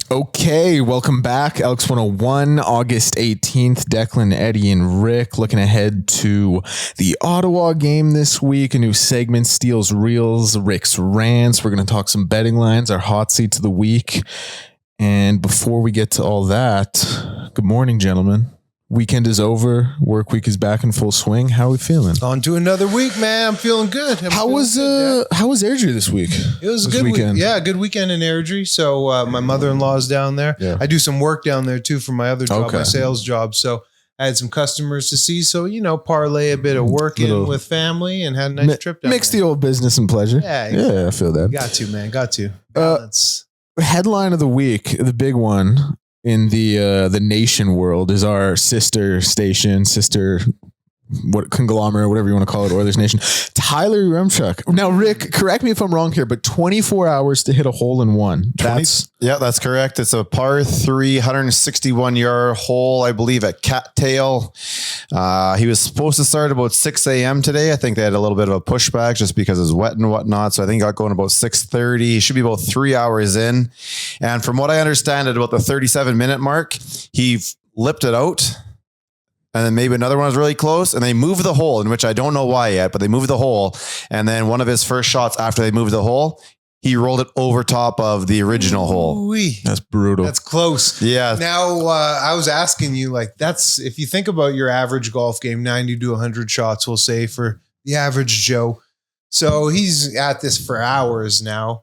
Okay, welcome back. Elks 101, August 18th. Declan, Eddie, and Rick looking ahead to the Ottawa game this week. A new segment, Steele's Reels, Rick's Rants. We're going to talk some betting lines, our hot seats of the week. And before we get to all that, good morning, gentlemen. Weekend is over. Work week is back in full swing. How are we feeling? On to another week, man. I'm feeling good. How was Airdrie this week? It was a good weekend. Yeah, good weekend in Airdrie. So my mother-in-law is down there. Yeah. I do some work down there too for my other job, my sales job. So I had some customers to see. So, parlay a bit of work in with family and had a nice trip down Mix there. the old business and pleasure. Yeah, exactly. Yeah, I feel that. Got to, man. Got to. Balance. Headline of the week, the big one in the nation world is our sister station, conglomerate, whatever you want to call it, Oilers Nation. Tyler Remchuk. Now, Rick, correct me if I'm wrong here, but 24 hours to hit a hole in one. That's correct. It's a par 3, 161-yard hole, I believe, at Cattail. He was supposed to start about 6 a.m. today. I think they had a little bit of a pushback just because it's wet and whatnot. So I think he got going about 6:30. He should be about 3 hours in. And from what I understand, at about the 37-minute mark, he lipped it out. And then maybe another one was really close, and they moved the hole, in which I don't know why yet, but they moved the hole. And then one of his first shots after they moved the hole, he rolled it over top of the original hole. That's brutal. That's close. Yeah. Now, I was asking you, if you think about your average golf game, 90 to 100 shots, we'll say, for the average Joe. So he's at this for hours now.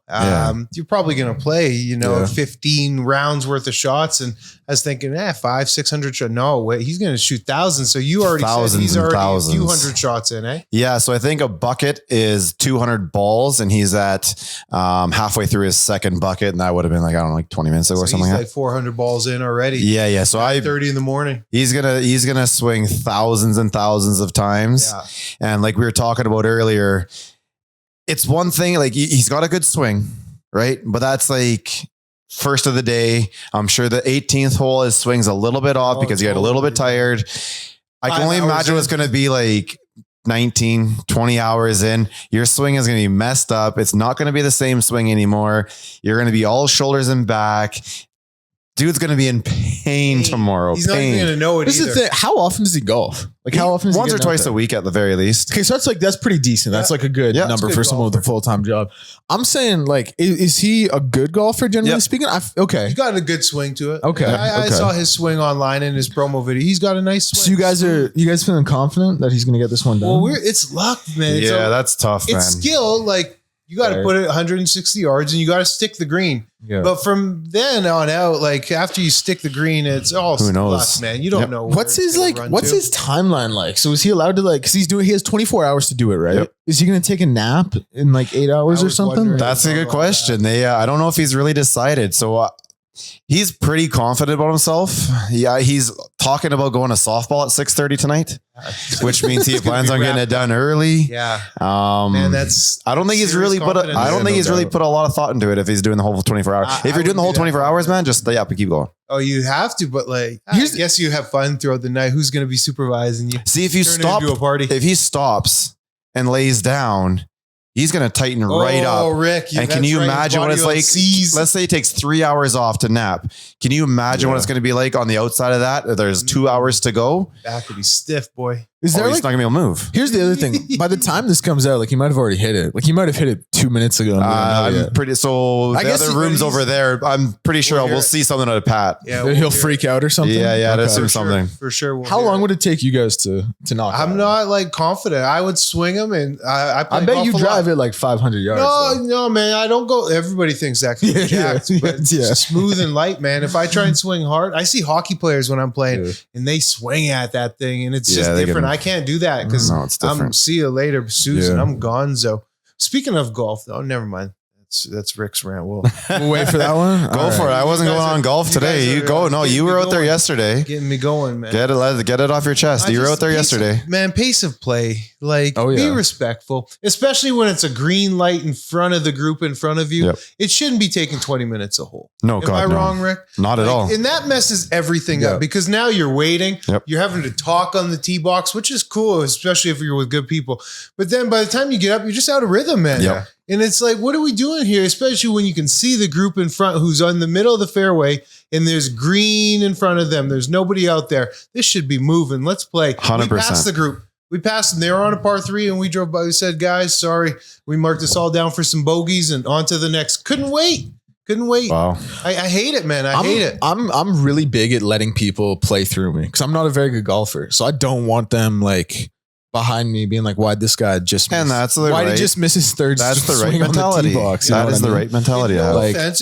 You're probably going to play, 15 rounds worth of shots. And I was thinking, 500-600 shots. No, wait, he's going to shoot thousands. So you already said he's already a few hundred shots in, eh? Yeah. So I think a bucket is 200 balls, and he's at halfway through his second bucket. And that would have been 20 minutes ago or something he's like that. 400 balls in already. Yeah. So 30 in the morning. He's gonna swing thousands and thousands of times. Yeah. And like we were talking about earlier, it's one thing, he's got a good swing, right? But that's first of the day. I'm sure the 18th hole, his swing's a little bit off because he got a little bit tired. I can only imagine what's going to be 19, 20 hours in. Your swing is going to be messed up. It's not going to be the same swing anymore. You're going to be all shoulders and back. Dude's going to be in pain tomorrow. He's not even going to know it either. Is the thing. How often does he golf? How often is he once or twice a week at the very least. Okay, so that's pretty decent. That's a good number for someone with a full-time job. I'm saying, is he a good golfer, generally speaking? Okay. He's got a good swing to it. Okay. I saw his swing online in his promo video. He's got a nice swing. So you guys feeling confident that he's going to get this one done? Well, it's luck, man. That's tough, man. It's skill. You got to put it 160 yards and you got to stick the green. Yeah. But from then on out, after you stick the green, it's all who knows, luck, man. You don't know. What's his his timeline like? So is he allowed to because he has 24 hours to do it, right? Yep. Is he going to take a nap in 8 hours or something? That's a good question. I don't know if he's really decided. So he's pretty confident about himself. Yeah, he's talking about going to softball at 6:30 tonight, which means he plans on getting it done early. Yeah, man, I don't think he's really put a lot of thought into it if he's doing the whole 24 hours. If you're doing the whole 24 hours, man, just stay up and keep going. Oh, you have to, but I guess you have fun throughout the night. Who's going to be supervising you? See, if you stop, if he stops and lays down, he's going to tighten right up. Oh, Rick. And can you imagine what it's like? Let's say he takes 3 hours off to nap. Can you imagine what it's going to be like on the outside of that? There's 2 hours to go. Back would be stiff, boy. He's not going to be able to move. Here's the other thing. By the time this comes out, he might have already hit it. He might have hit it 2 minutes ago. The other room's over there. I'm pretty sure we'll see something out of Pat. Yeah, he'll freak out or something. Yeah, that's something. For sure. How long would it take you guys to knock? I'm not confident. I would swing him, and I bet you drive it 500 yards. No, man. I don't go. Everybody thinks that jacked, but it's smooth and light, man. If I try and swing hard, I see hockey players when I'm playing, and they swing at that thing, and it's just different. I can't do that because I'm see you later, Susan. I'm gonzo. Speaking of golf, though, never mind. That's Rick's rant. We'll wait for that one. Go for it. I wasn't going on golf today. You go. No, you were out there yesterday. Getting me going, man. Get it off your chest. You were out there yesterday. Man, pace of play. Like, Oh, be yeah. respectful, especially when it's a green light in front of the group in front of you. Yep. It shouldn't be taking 20 minutes a hole. No, Am God, I no. wrong, Rick? Not at all. And that messes everything Yeah. up because now you're waiting. Yep. You're having to talk on the tee box, which is cool, especially if you're with good people. But then by the time you get up, you're just out of rhythm, man. Yep. And it's like, what are we doing here? Especially when you can see the group in front who's on the middle of the fairway and there's green in front of them. There's nobody out there. This should be moving. Let's play. 100%. We passed the group. We passed them. They were on a par 3 and we drove by. We said, guys, sorry. We marked this all down for some bogeys and on to the next. Couldn't wait. Wow. I hate it, man. I hate it. I'm really big at letting people play through me because I'm not a very good golfer. So I don't want them like behind me being like, why'd this guy just miss? And that's the Why did right- he just miss his third That's the right swing on the mentality. tee box? You know That what is I the mean? right mentality. No Like- offense.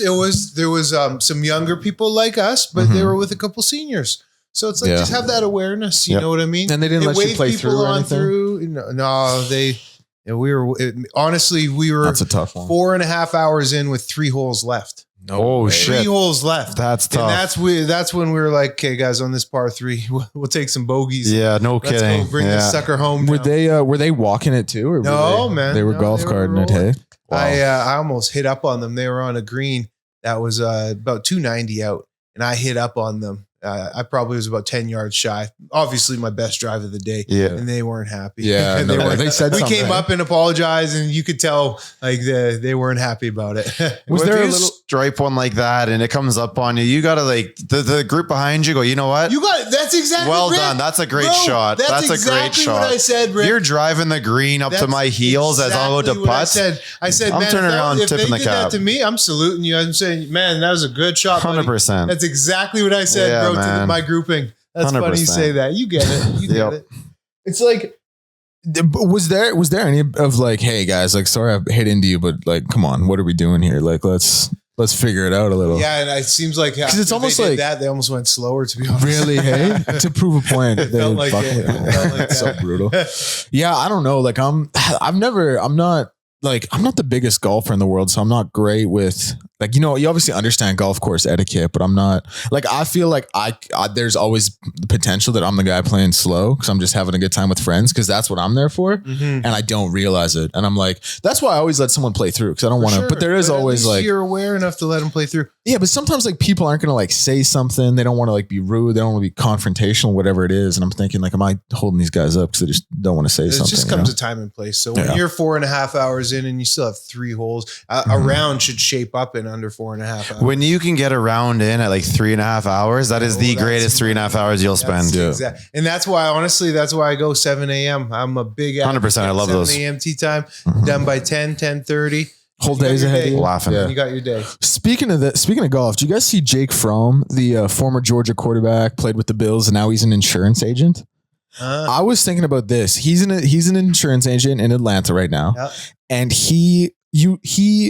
There was some younger people like us, but they Mhm. were with a couple seniors. So it's like, Yeah. just have that awareness. You Yep. know what I mean? And they didn't let you waved play people through or on anything? through. No, they. And we were honestly, we were That's a tough one. 4.5 hours in with 3 holes left. Oh, way. shit. 3 holes left. That's tough. And that's when we were like, okay, guys, on this par 3, we'll take some bogeys. Yeah, no Let's kidding. go bring Yeah. this sucker home. Were now. they walking it too? Or No, were they, man. They were No, golf they were carting it. rolling. Hey, I almost hit up on them. They were on a green that was about 290 out, and I hit up on them. I probably was about 10 yards shy. Obviously, my best drive of the day. Yeah. And they weren't happy. Yeah, And no, weren't- they said we something. came up and apologized, and you could tell like they weren't happy about it. Was If there you a little? stripe one like that and it comes up on you, you gotta like the group behind you go, you know what? You got it. That's exactly Well Rick. done. That's a great Bro, shot. That's a great exactly shot. what I said, Rick. You're driving the green up to That's my heels as I'm about to exactly what putt. I said, I'm man, turning around, if tipping they the did that cap. to me, I'm saluting you. I'm saying, man, that was a good shot. buddy. 100%. That's exactly what I said, Yeah, bro, to man. my grouping. That's funny you 100%. say that. You get it. You get Yep. it. It's like, Was there any of like, hey guys, like, sorry I hit into you, but like, come on, what are we doing here? Like, let's figure it out a little. yeah, and it seems like it's after almost they did like- that, they almost went slower, to be honest. Really, hey, to prove a point. It felt like fuck it. with me. It felt like So that. brutal. Yeah, I don't know. Like I'm not the biggest golfer in the world, so I'm not great with like, you know, you obviously understand golf course etiquette, but I'm not like, I feel like I there's always the potential that I'm the guy playing slow because I'm just having a good time with friends because that's what I'm there for. Mhm. And I don't realize it. And I'm like, that's why I always let someone play through because I don't want to, Sure, but there is at always least like, you're aware enough to let them play through. yeah, but sometimes like people aren't going to like say something. They don't want to like be rude. They don't want to be confrontational, whatever it is. And I'm thinking like, am I holding these guys up because they just don't want to say It something? just you comes know? to time and place. So Yeah. when you're 4.5 hours in and you still have 3 holes, a Mhm. round should shape up in under 4.5 hours. When you can get a round in at like 3.5 hours, that is Oh, the that's- greatest 3.5 hours you'll spend. Yeah. And that's why, honestly, that's why I go 7 a.m. I'm a big 100%, I love 7 those. a.m. tea time, Mhm. done by 10:30. Whole You got days your ahead day. of you. Laughing. Yeah. You got your day. Speaking of golf, do you guys see Jake Fromm, the former Georgia quarterback, played with the Bills, and now he's an insurance agent? I was thinking about this. He's an insurance agent in Atlanta right now, Yeah. and he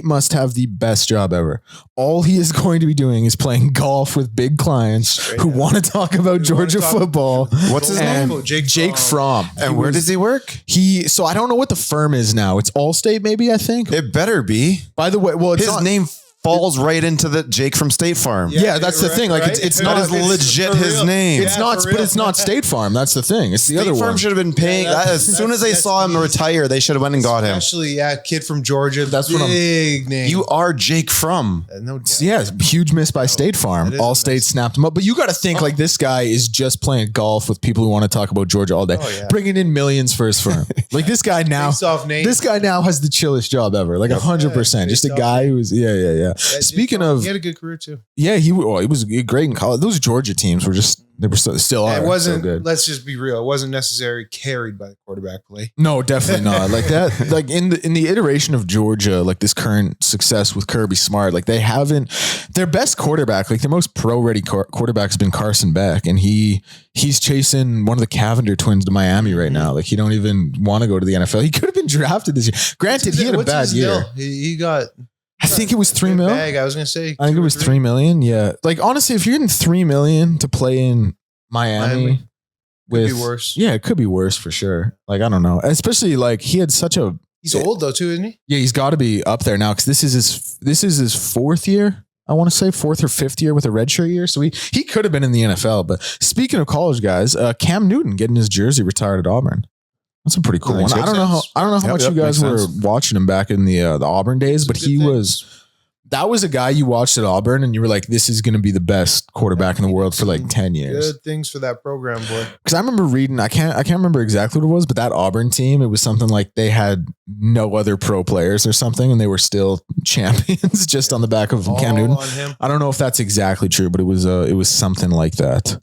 must have the best job ever. All he is going to be doing is playing golf with big clients Straight who up. want to talk about Who Georgia wanna talk- football. What's his And name? Jake Fromm. And where does he work? So I don't know what the firm is now. It's Allstate, maybe, I think. It better be. By the way, well, it's His not, name falls right into the Jake from State Farm. Yeah, that's the thing. Like, it's That not is legit his name. It's not, but it's not State Farm. That's the thing. It's the State other Farm one. should have been paying. Yeah, as soon as they that's saw him easy. retire, they should have went and got him. Especially, kid from Georgia. That's what I'm- big name. You are Jake from. No doubt. Yeah, huge miss by State Farm. that is a Allstate miss. snapped him up. But you got to think like this guy is just playing golf with people who want to talk about Georgia all day, Oh, yeah. bringing in millions for his firm. Like this guy now, Based off name. this guy now has the chillest job ever. Like 100%. Just a based off guy who's yeah. Yeah, Speaking he of had a good career too. yeah, he was great in college. Those Georgia teams were just they were still are It wasn't. so good. Let's just be real. It wasn't necessarily carried by the quarterback play. No, definitely not. Like that, like in the iteration of Georgia, like this current success with Kirby Smart, like they haven't their best quarterback, like their most pro ready quarterback has been Carson Beck, and he's chasing one of the Cavender twins to Miami right now. Like he don't even want to go to the NFL. He could have been drafted this year. Granted, he had a What's bad his year. deal? He got. I think it was $3 million. Bag, I was gonna say. I think it was 3 million. Yeah. Like honestly, if you're getting 3 million to play in Miami Could be with worse. Yeah, it could be worse for sure. Like, I don't know. Especially like he had such a He's old though too, isn't he? yeah, he's got to be up there now because this is his fourth year. I want to say fourth or fifth year with a redshirt year. So he could have been in the NFL. But speaking of college guys, Cam Newton getting his jersey retired at Auburn. That's a pretty cool Makes one. I don't know how much you guys were sense. watching him back in the Auburn days, but that was a guy you watched at Auburn and you were like, this is going to be the best quarterback in the world for like 10 years. Good things for that program, boy. Because I remember reading, I can't remember exactly what it was, but that Auburn team, it was something like they had no other pro players or something, and they were still champions just on the back of Cam Newton. I don't know if that's exactly true, but it was something like that.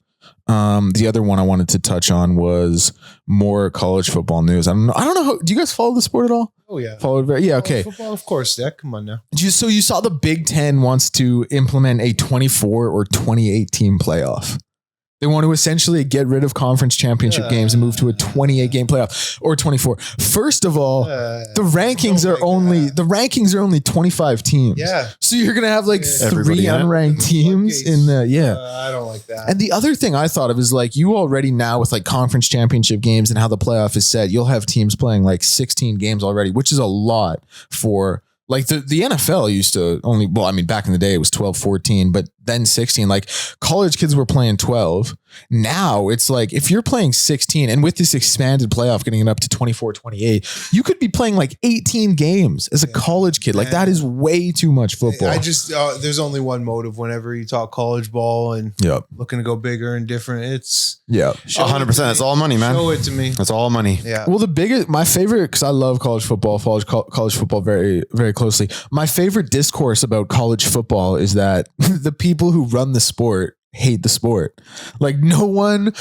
The other one I wanted to touch on was more college football news. I don't know. Do you guys follow the sport at all? Oh yeah. Okay. Football, of course. Yeah, come on now. So you saw the Big Ten wants to implement a 24 or 28 team playoff. They want to essentially get rid of conference championship games and move to a 28 game playoff or 24. First of all, the rankings are only 25 teams. Yeah. So you're going to have like Everybody 3 unranked teams in the, I don't like that. And the other thing I thought of is like you already now with like conference championship games and how the playoff is set, you'll have teams playing like 16 games already, which is a lot for like the NFL used to only, well, I mean, back in the day it was 12, 14, but then 16, like college kids were playing 12. Now it's like, if you're playing 16 and with this expanded playoff getting it up to 24, 28, you could be playing like 18 games as a college kid. Like that is way too much football. I just, there's only one motive whenever you talk college ball and looking to go bigger and different. It's 100%. That's all money, man. Show it to me. That's all money. Yeah. Well, my favorite, because I love college football very, very closely. My favorite discourse about college football is that the people who run the sport hate the sport. Like no one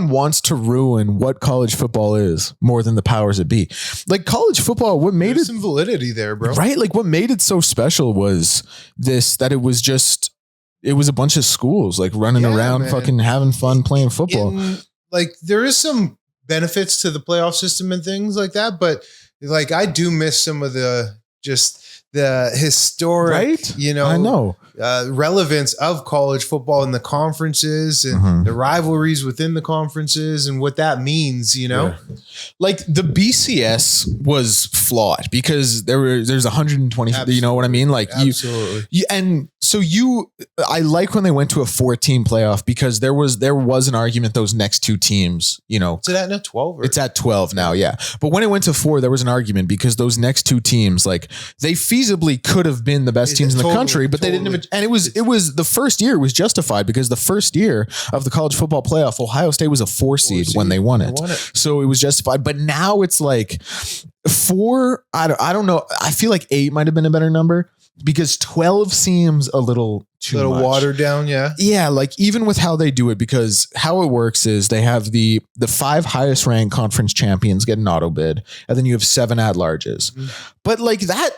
wants to ruin what college football is more than the powers that be. Like college football, what made There's some validity there, bro. Right? Like what made it so special was that it was a bunch of schools like running around, fucking having fun playing football. Like there is some benefits to the playoff system and things like that, but like I do miss some of the historic, I know. Relevance of college football in the conferences and the rivalries within the conferences and what that means, Like the BCS was flawed because there's 120, you know what I mean? Like I like when they went to a 14 playoff because there was an argument those next two teams, Is it at now 12? It's at 12 now, yeah. But when it went to 4, there was an argument because those next two teams, like they feasibly could have been the best teams in the country, but they didn't even, and it was the first year was justified because the first year of the college football playoff, Ohio State was a 4 seed when they won it. So it was justified. But now it's like 4, I don't know. I feel like 8 might have been a better number because 12 seems a little too much. Watered down. Yeah. Yeah. Like even with how they do it, because how it works is they have the 5 highest ranked conference champions get an auto bid, and then you have 7 at-larges. But like that,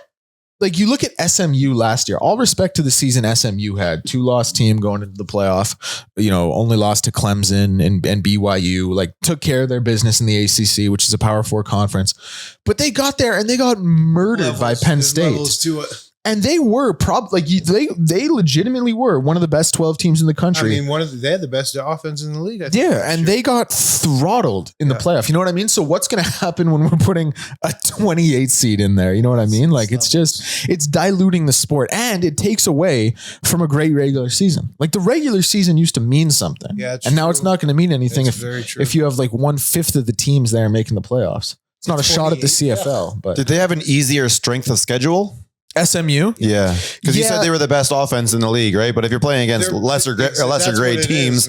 like you look at SMU last year, all respect to the season SMU had, 2-loss team going into the playoff, only lost to Clemson and BYU, like took care of their business in the ACC, which is a Power 4 conference, but they got there and they got murdered by Penn State. Levels to it. And they were they legitimately were one of the best 12 teams in the country. I mean, they had the best offense in the league. I think, and they got throttled in the playoff. You know what I mean? So what's going to happen when we're putting a 28 seed in there? You know what I mean? Like it's diluting the sport and it takes away from a great regular season. Like the regular season used to mean something. Yeah, and now it's not going to mean anything if you have like 1/5 of the teams there making the playoffs. It's not a shot at the CFL, but did they have an easier strength of schedule? SMU? Yeah. Because you said they were the best offense in the league, right? But if you're playing against lesser grade teams,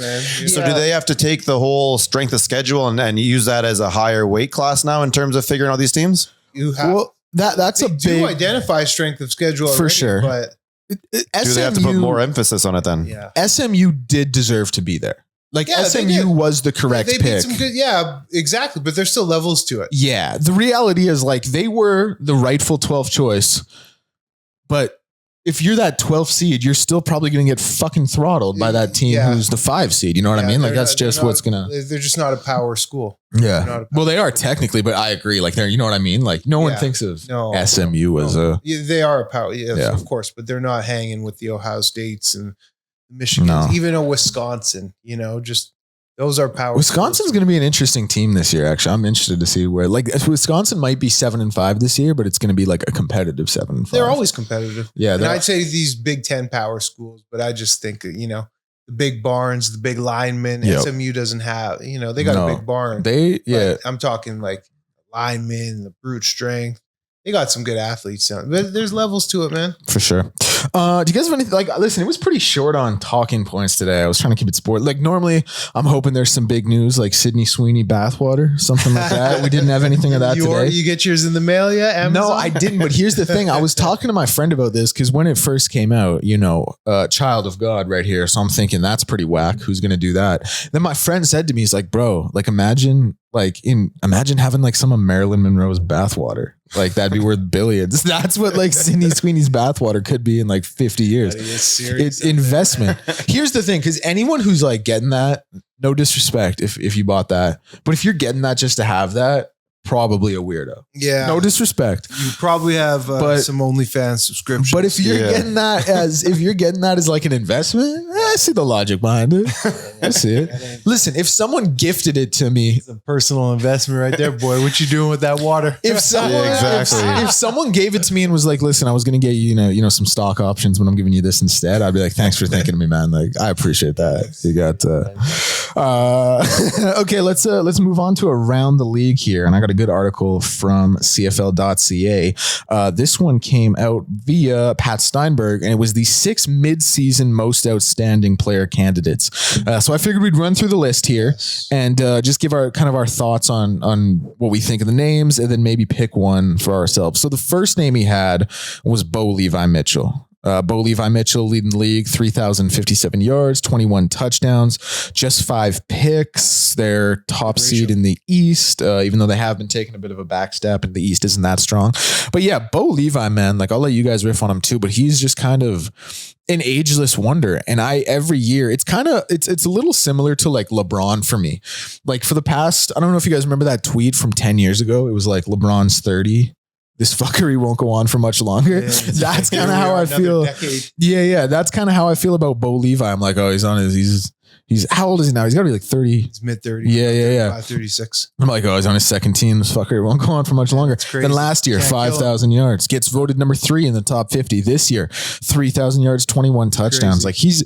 so do they have to take the whole strength of schedule and use that as a higher weight class now in terms of figuring out these teams? You have, well, that's a big to identify strength of schedule for already, sure. But do they have to put more emphasis on it then? Yeah. SMU did deserve to be there. Like SMU was the correct pick. Did some good, exactly. But there's still levels to it. Yeah. The reality is like they were the rightful 12th choice. But if you're that 12th seed, you're still probably going to get fucking throttled by that team who's the 5 seed. You know what I mean? Like that's just what's going to. They're just not a power school. Yeah. Well, they are technically, but I agree. Like you know what I mean? Like no one thinks of SMU as a. Yeah, they are a power. Yeah, of course, but they're not hanging with the Ohio States and Michigan, even a Wisconsin. Just. Those are power. Wisconsin's going to be an interesting team this year. Actually, I'm interested to see where. Like Wisconsin might be 7-5 this year, but it's going to be like a competitive 7-5. They're always competitive. Yeah, and I'd say these Big Ten power schools, but I just think the the big barns, the big linemen. Yep. SMU doesn't have, they got a big barn. But I'm talking like linemen, the brute strength. They got some good athletes, but there's levels to it, man. For sure. Do you guys have anything listen, it was pretty short on talking points today. I was trying to keep it sport. Like normally I'm hoping there's some big news like Sydney Sweeney bathwater, something like that. We didn't have anything of that today. You get yours in the mail yet? Amazon? No, I didn't. But here's the thing. I was talking to my friend about this because when it first came out, child of God right here. So I'm thinking that's pretty whack. Who's going to do that? Then my friend said to me, he's like, bro, like imagine having like some of Marilyn Monroe's bathwater. Like that'd be worth billions. That's what like Sydney Sweeney's bathwater could be in like 50 years. It's investment. Here's the thing. Cause anyone who's like getting that, no disrespect if you bought that, but if you're getting that just to have that, probably a weirdo. Yeah. No disrespect. You probably have some OnlyFans subscriptions. But if you're getting that as like an investment, I see the logic behind it. I see it. Listen, if someone gifted it to me, it's a personal investment right there, boy. What you doing with that water? If someone gave it to me and was like, listen, I was going to get you, some stock options, but I'm giving you this instead, I'd be like, thanks for thinking of me, man. Like, I appreciate that. You got, okay, let's move on to around the league here. And I got a good article from CFL.ca. This one came out via Pat Steinberg, and it was the 6 mid-season most outstanding player candidates. So I figured we'd run through the list here and just give our thoughts on what we think of the names, and then maybe pick one for ourselves. So the first name he had was Bo Levi Mitchell. Bo Levi Mitchell leading the league, 3,057 yards, 21 touchdowns, just 5 picks. They're top seed in the East, even though they have been taking a bit of a back step and the East isn't that strong. But yeah, Bo Levi, man, like I'll let you guys riff on him too, but he's just kind of an ageless wonder. And every year it's a little similar to like LeBron for me. Like for the past, I don't know if you guys remember that tweet from 10 years ago. It was like LeBron's 30. This fuckery won't go on for much longer. Yeah, that's kind of how I feel. Decade. Yeah. That's kind of how I feel about Bo Levi. I'm like, oh, he's how old is he now? He's got to be like 30. He's mid 30s. Yeah. 36. I'm like, oh, he's on his second team. This fucker won't go on for much longer. Then last year, 5,000 yards. Gets voted number 3 in the top 50. This year, 3,000 yards, 21 touchdowns. Like he's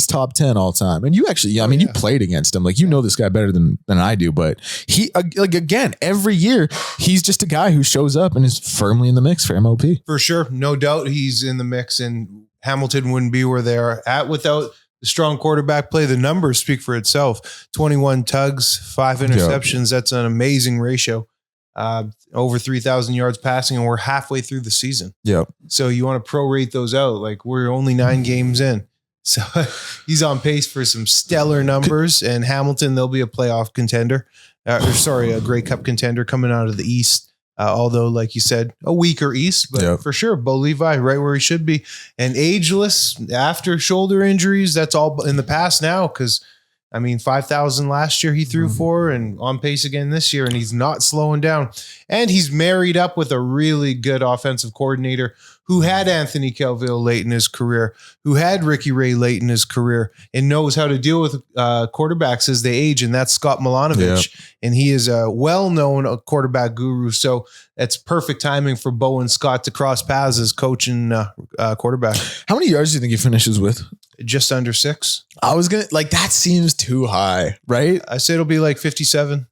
top 10 all time. And you actually, you played against him. Like you know this guy better than I do. But he, like again, every year he's just a guy who shows up and is firmly in the mix for MOP. For sure, no doubt he's in the mix. And Hamilton wouldn't be where they're at without the strong quarterback play. The numbers speak for itself. 21 tugs, 5 interceptions. That's an amazing ratio. Over 3,000 yards passing, and we're halfway through the season. Yeah. So you want to prorate those out. Like we're only 9 games in. So he's on pace for some stellar numbers. And Hamilton, they'll be a playoff contender. A Grey Cup contender coming out of the East. Although, like you said, a weaker East, but for sure, Bo Levi right where he should be. And ageless after shoulder injuries, that's all in the past now. Because 5,000 last year he threw for, and on pace again this year, and he's not slowing down. And he's married up with a really good offensive coordinator who had Anthony Calvillo late in his career, who had Ricky Ray late in his career, and knows how to deal with quarterbacks as they age. And that's Scott Milanovic. Yeah. And he is a well-known quarterback guru. So that's perfect timing for Bo and Scott to cross paths as coach and quarterback. How many yards do you think he finishes with? Just under 6. I was going to that seems too high, right? I say it'll be like 57.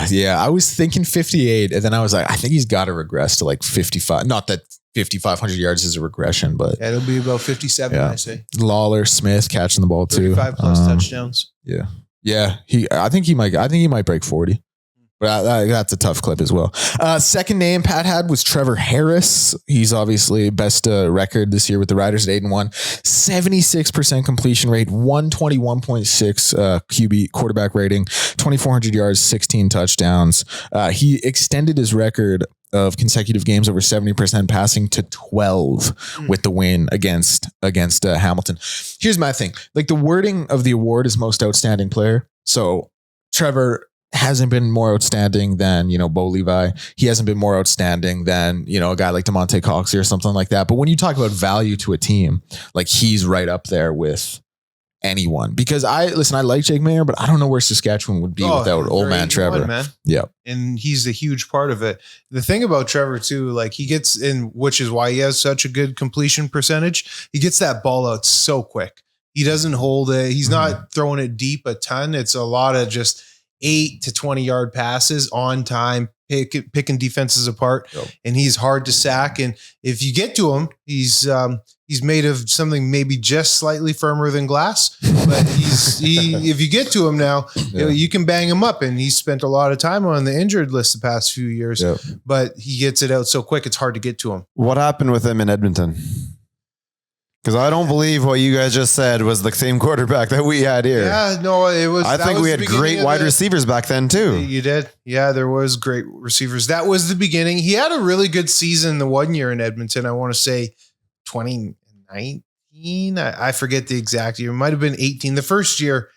Yeah. I was thinking 58. And then I was like, I think he's got to regress to like 55. Not that 5,500 yards is a regression, but it'll be about 57. I say Lawler, Smith catching the ball too. 35 plus touchdowns. Yeah. I think he might break 40. But that's a tough clip as well. Second name Pat had was Trevor Harris. He's obviously best record this year with the Riders at 8-1, 76% completion rate, 121.6 QB quarterback rating, 2,400 yards, 16 touchdowns. He extended his record of consecutive games over 70% passing to 12 with the win against Hamilton. Here's my thing. Like the wording of the award is most outstanding player. So Trevor hasn't been more outstanding than, Bo Levi. He hasn't been more outstanding than, a guy like DeMonte Coxey or something like that. But when you talk about value to a team, like he's right up there with anyone. Because I like Jake Mayer, but I don't know where Saskatchewan would be without old man Trevor. Man. Yeah. And he's a huge part of it. The thing about Trevor too, like he gets in, which is why he has such a good completion percentage. He gets that ball out so quick. He doesn't hold it. He's not throwing it deep a ton. It's a lot of just 8 to 20 yard passes on time, picking defenses apart, and he's hard to sack. And if you get to him, he's made of something maybe just slightly firmer than glass. But if you get to him now, you can bang him up. And he's spent a lot of time on the injured list the past few years. But he gets it out so quick, it's hard to get to him. What happened with him in Edmonton? Because I don't believe what you guys just said was the same quarterback that we had here. Yeah, no, it was. I think we had great wide receivers back then too. You did. Yeah, there was great receivers. That was the beginning. He had a really good season the 1 year in Edmonton. I want to say 2019. I forget the exact year. It might have been 18. The first year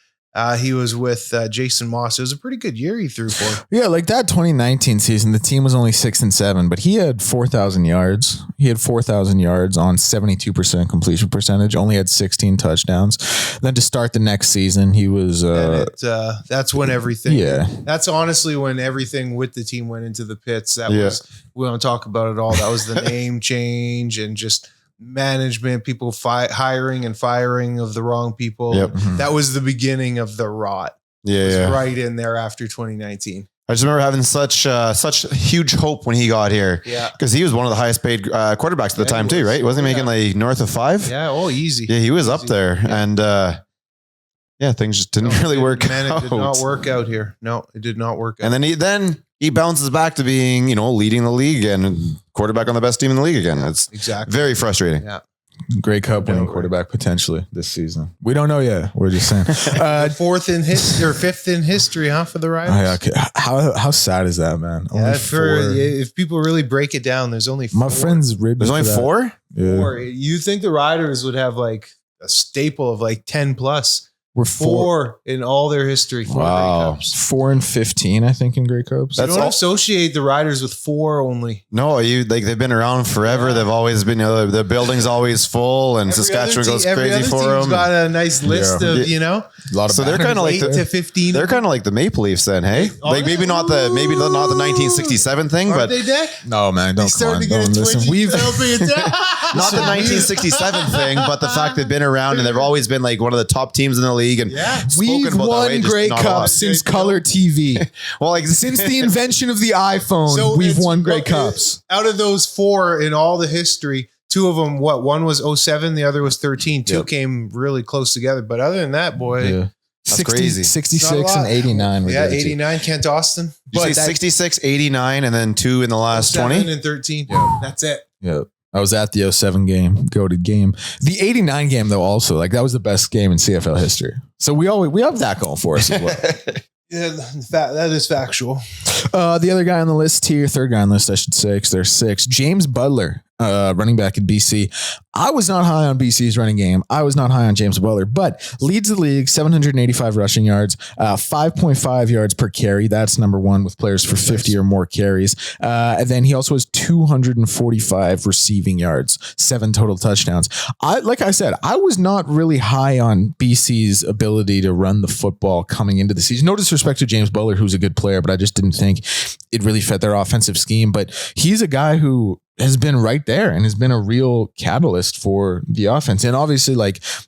he was with Jason Moss. It was a pretty good year he threw for. Yeah, like that 2019 season, the team was only 6-7, but he had 4,000 yards. He had 4,000 yards on 72% completion percentage, only had 16 touchdowns. Then to start the next season, he was... that's when everything... Yeah. That's honestly when everything with the team went into the pits. That was... We don't talk about it all. That was the name change and just... management, people hiring and firing of the wrong people. That was the beginning of the rot. Right in there after 2019. I just remember having such huge hope when he got here. Yeah, because he was one of the highest paid quarterbacks at the time too, right? Wasn't he making like north of 5? Yeah, easy. Yeah, he was up there, and things just didn't really work out. It did not work out here. No, it did not work out. And then he bounces back to being, leading the league and quarterback on the best team in the league again. It's very frustrating. Yeah. Great Cup winning quarterback potentially this season. We don't know yet. We're just saying. Fourth in history or fifth in history, for the Riders. How sad is that, man? If people really break it down, there's only 4. My friend's ribbed. There's only 4? Yeah. 4. You think the Riders would have like a staple of like 10 plus? We're 4 in all their history. 4 Grey Cups. 4-15, I think, in Grey Cups. You don't associate the Riders with 4 only. No, they've been around forever. They've always been, the building's always full, and Saskatchewan goes crazy for them. Got a nice list of, a lot of. So they're kind of like 8 to 15. They're kind of like the Maple Leafs, then, hey? Like maybe not the 1967 thing, but they dead? No, man, don't come on. Not the 1967 thing, but the fact they've been around and they've always been like one of the top teams in the league. And we've won Grey Cups since color TV. Well, like since the invention of the iPhone, we've won Grey Cups. Out of those 4 in all the history, 2 of them, one was 07, the other was 13. 2 came really close together. But other than that, boy, that's crazy. 66 and 89. 89, Kent Austin. You say 66, 89, and then 2 in the last 20? and 13. That's it. Yeah. I was at the 07 game, goated game. The 89 game, though, also, like that was the best game in CFL history. So we have that going for us as well. Yeah, that is factual. The other guy on the list here, third guy on the list, I should say, because there's 6. James Butler, running back at BC. I was not high on BC's running game. I was not high on James Butler, but leads the league, 785 rushing yards, 5.5 yards per carry. That's number 1 with players for 50 or more carries. And then he also has 245 receiving yards, 7 total touchdowns. Like I said, I was not really high on BC's ability to run the football coming into the season. No disrespect to James Butler, who's a good player, but I just didn't think it really fit their offensive scheme. But he's a guy who has been right there and has been a real catalyst for the offense. And obviously,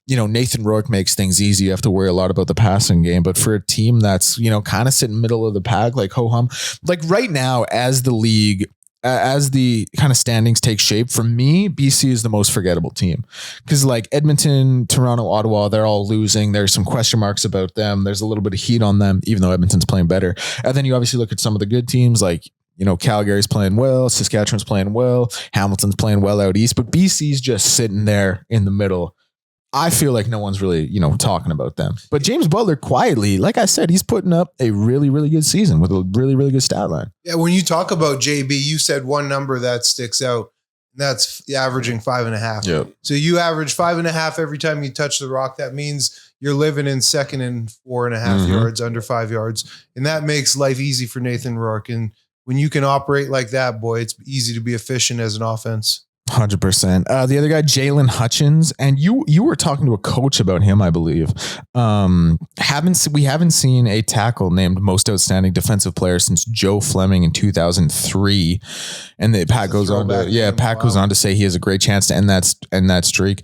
Nathan Rourke makes things easy. You have to worry a lot about the passing game. But for a team that's, kind of sitting middle of the pack, like ho-hum, like right now as the league, as the kind of standings take shape, for me, BC is the most forgettable team. Because like Edmonton, Toronto, Ottawa, they're all losing. There's some question marks about them. There's a little bit of heat on them, even though Edmonton's playing better. And then you obviously look at some of the good teams like, Calgary's playing well, Saskatchewan's playing well, Hamilton's playing well out east, but BC's just sitting there in the middle. I feel like no one's really, talking about them. But James Butler quietly, like I said, he's putting up a really, really good season with a really, really good stat line. Yeah, when you talk about JB, you said one number that sticks out. And that's averaging 5.5. Yep. So you average 5.5 every time you touch the rock. That means you're living in second and 4.5 yards, under 5 yards. And that makes life easy for Nathan Rourke. And when you can operate like that, boy, it's easy to be efficient as an offense. 100%. The other guy, Jalen Hutchins, and you were talking to a coach about him, I believe. We haven't seen a tackle named most outstanding defensive player since Joe Fleming in 2003. And Pat goes on to say he has a great chance to end that streak.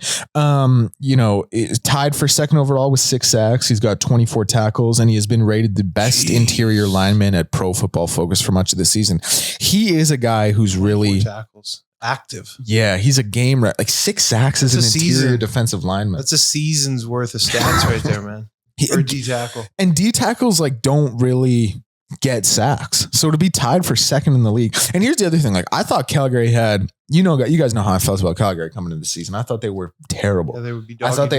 Tied for second overall with 6 sacks. He's got 24 tackles, and he has been rated the best interior lineman at Pro Football Focus for much of the season. He is a guy who's really tackles. Active. Yeah, he's a game rat. Like 6 sacks as an interior defensive lineman. That's a season's worth of stats right there, man. For a D tackle. And D tackles like don't really get sacks. So to be tied for second in the league. And here's the other thing. Like I thought Calgary had, you guys know how I felt about Calgary coming into the season. I thought they were terrible. Yeah, they would be I thought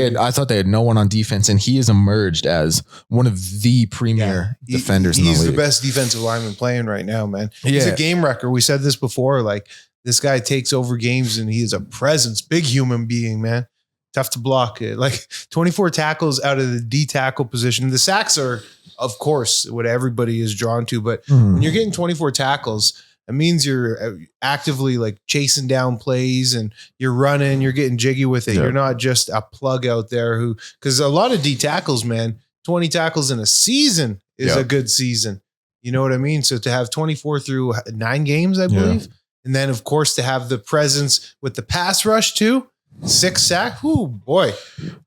they had no one on defense, and he has emerged as one of the premier defenders in the league. He's the best defensive lineman playing right now, man. He's a game wrecker. We said this before. Like this guy takes over games, and he is a presence. Big human being, man. Tough to block it. Like 24 tackles out of the D tackle position. The sacks are, of course, what everybody is drawn to. But when you're getting 24 tackles, it means you're actively like chasing down plays, and you're running, you're getting jiggy with it. Yeah. You're not just a plug out there because a lot of D tackles, man, 20 tackles in a season is a good season. You know what I mean? So to have 24 through 9 games, I believe. Yeah. And then of course to have the presence with the pass rush too. 6 sack. Ooh, boy,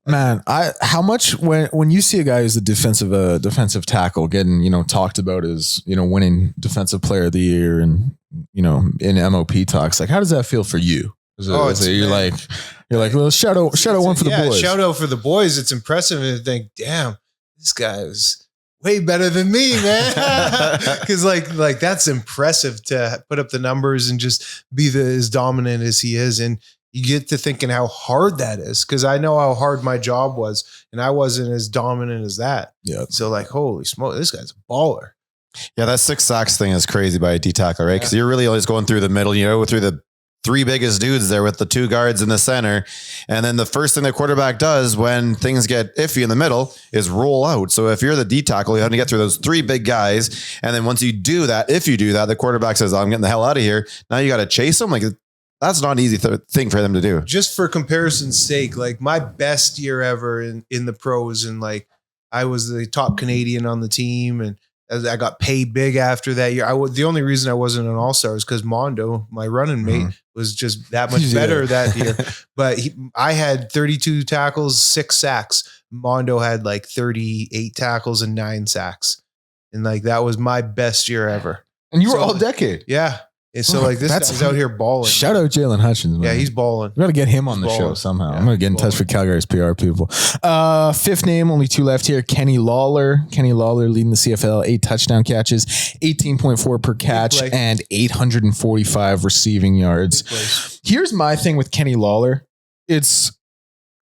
man. How much when you see a guy who's a defensive tackle getting, talked about as, winning defensive player of the year and, in MOP talks, like, how does that feel for you? You're like, well, shout out one for the boys. Shout out for the boys. It's impressive. And think, damn, this guy is way better than me, man. Cause like that's impressive to put up the numbers and just be as dominant as he is. And you get to thinking how hard that is. Cause I know how hard my job was, and I wasn't as dominant as that. Yeah. So like, holy smoke, this guy's a baller. Yeah. That 6 sacks thing is crazy by a D tackle, right? Cause you're really always going through the middle, through the 3 biggest dudes there with the 2 guards in the center. And then the first thing the quarterback does when things get iffy in the middle is roll out. So if you're the D tackle, you have to get through those 3 big guys. And then once you do that, the quarterback says, I'm getting the hell out of here. Now you got to chase them. Like that's not an easy thing for them to do. Just for comparison's sake, like my best year ever in the pros, and like I was the top Canadian on the team, and I got paid big after that year. The only reason I wasn't an all-star is because Mondo, my running mate, was just that much better that year. But I had 32 tackles, 6 sacks. Mondo had like 38 tackles and 9 sacks. And like, that was my best year ever. And you were all decade. Yeah. And so like this guy's out here balling. Shout out Jalen Hutchins, man. Yeah, he's balling. We got to get him on the show somehow. Yeah, I'm going to get in touch with Calgary's PR people. 5th name, only 2 left here. Kenny Lawler. Kenny Lawler leading the CFL, 8 touchdown catches, 18.4 per catch, and 845 receiving yards. Here's my thing with Kenny Lawler.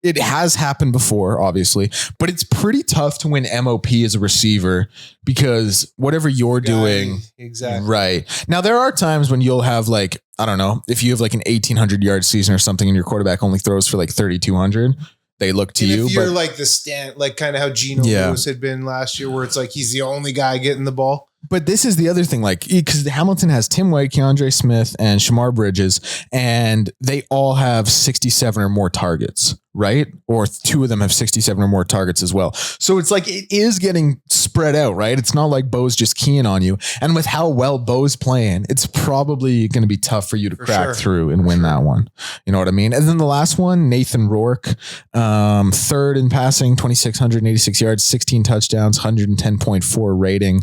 It has happened before, obviously, but it's pretty tough to win MOP as a receiver because whatever you're doing. Exactly. Right. Now, there are times when you'll have like, I don't know, if you have like an 1,800 yard season or something and your quarterback only throws for like 3,200, they look to you. If you're like the stand, like kind of how Geno Lewis had been last year, where it's like he's the only guy getting the ball. But this is the other thing, like, because Hamilton has Tim White, Keandre Smith, and Shamar Bridges, and they all have 67 or more targets, right? Or 2 of them have 67 or more targets as well. So it's like it is getting spread out, right? It's not like Bo's just keying on you. And with how well Bo's playing, it's probably going to be tough for you to crack through and win that one. You know what I mean? And then the last one, Nathan Rourke, 3rd in passing, 2,686 yards, 16 touchdowns, 110.4 rating,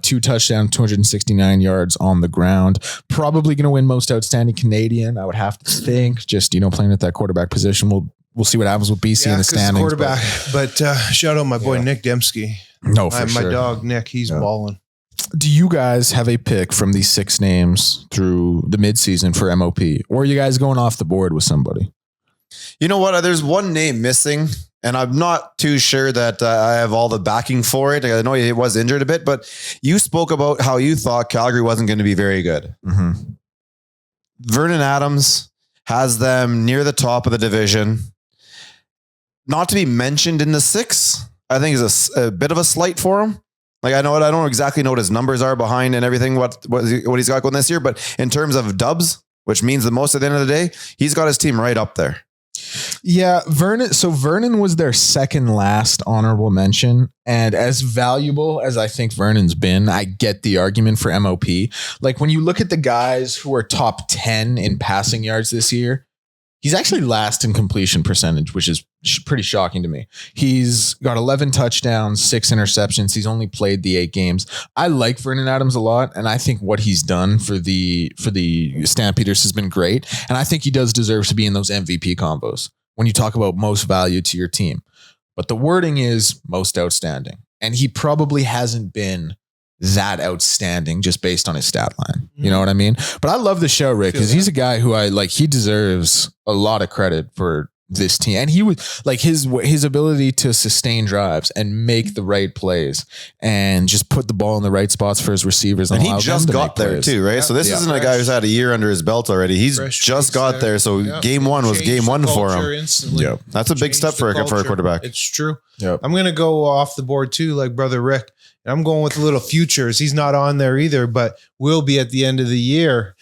2 touchdowns, 269 yards on the ground. Probably going to win most outstanding Canadian, I would have to think. Just, playing at that quarterback position. We'll see what happens with BC in the standings. Quarterback, but shout out my boy Nick Dembski. No, for sure. My dog Nick, he's balling. Do you guys have a pick from these 6 names through the midseason for MOP, or are you guys going off the board with somebody? You know what? There's one name missing, and I'm not too sure that I have all the backing for it. I know he was injured a bit, but you spoke about how you thought Calgary wasn't going to be very good. Mm-hmm. Vernon Adams has them near the top of the division. Not to be mentioned in the 6, I think is a bit of a slight for him. Like I don't exactly know what his numbers are behind and everything, what he's got going this year, but in terms of dubs, which means the most at the end of the day, he's got his team right up there. Yeah, Vernon. So Vernon was their second last honorable mention. And as valuable as I think Vernon's been, I get the argument for MOP. Like when you look at the guys who are top 10 in passing yards this year, he's actually last in completion percentage, which is pretty shocking to me. He's got 11 touchdowns, 6 interceptions. He's only played the 8 games. I like Vernon Adams a lot, and I think what he's done for the Stampeders has been great. And I think he does deserve to be in those MVP combos when you talk about most value to your team. But the wording is most outstanding, and he probably hasn't been that outstanding just based on his stat line. You know what I mean? But I love the show, Rick, because he's a guy who I like. He deserves a lot of credit for this team. And he was like his ability to sustain drives and make the right plays and just put the ball in the right spots for his receivers. And he just got there too, right? So this isn't a guy who's had a year under his belt already. He's just got there. So game one was game one for him. Yeah, that's a big step for a quarterback. It's true. Yep. I'm going to go off the board too, like brother Rick. And I'm going with the little futures. He's not on there either, but will be at the end of the year.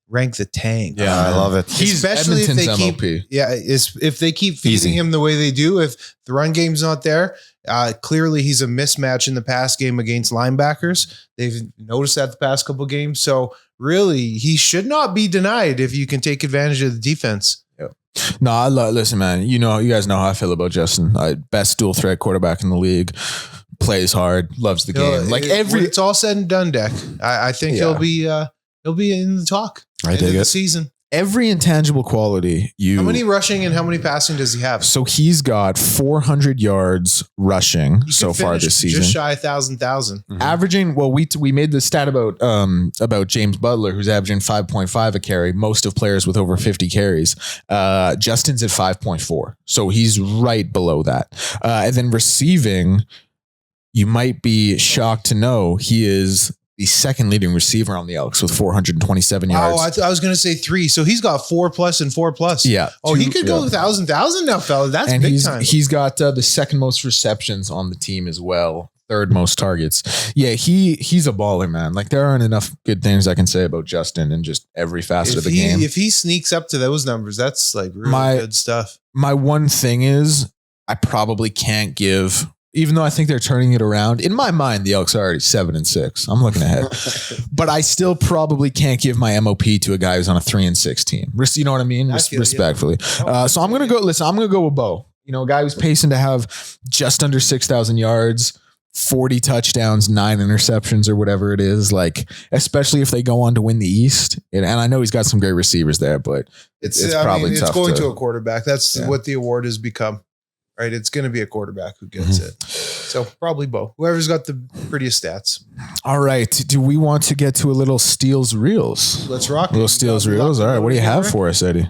Rank the tank. Yeah, I love it. He's especially Edmonton's if they keep, MOP. If they keep feeding him the way they do, if the run game's not there, clearly he's a mismatch in the pass game against linebackers. They've noticed that the past couple of games. So really, he should not be denied if you can take advantage of the defense. Yep. No, listen, man. You guys know how I feel about Justin. Best dual threat quarterback in the league. Plays hard, loves the game. Like when it's all said and done, Deck. I think he'll be in the talk. I dig it. The season. Every intangible quality how many rushing and how many passing does he have? So he's got 400 yards rushing so far this season. Just shy 1,000. Averaging, well, we made the stat about James Butler, who's averaging 5.5 a carry. Most of players with over 50 carries. Justin's at 5.4. So he's right below that. And then receiving, you might be shocked to know he is the second leading receiver on the Elks with 427 yards. Oh, I was going to say 3. So he's got 4+ and 4+. Yeah. He could go 1,000 now, fella. That's and big time. He's got the second most receptions on the team as well. Third most targets. Yeah, he's a baller, man. Like there aren't enough good things I can say about Justin in just every facet of the game. If he sneaks up to those numbers, that's like really good stuff. My one thing is I probably can't give. Even though I think they're turning it around, in my mind, the Elks are already 7-6. I'm looking ahead, but I still probably can't give my MOP to a guy who's on a 3-6 team. You know what I mean? Respectfully. So I'm going to go. Listen, I'm going to go with Bo. A guy who's pacing to have just under 6,000 yards, 40 touchdowns, 9 interceptions, or whatever it is. Like, especially if they go on to win the East, and I know he's got some great receivers there, but it's probably tough. It's going to a quarterback. That's what the award has become. Right, it's going to be a quarterback who gets it. So probably Bo, whoever's got the prettiest stats. All right, do we want to get to a little Steele's Reels? Let's rock. Little Steele's Reels. All right, what do you have for us, Eddie?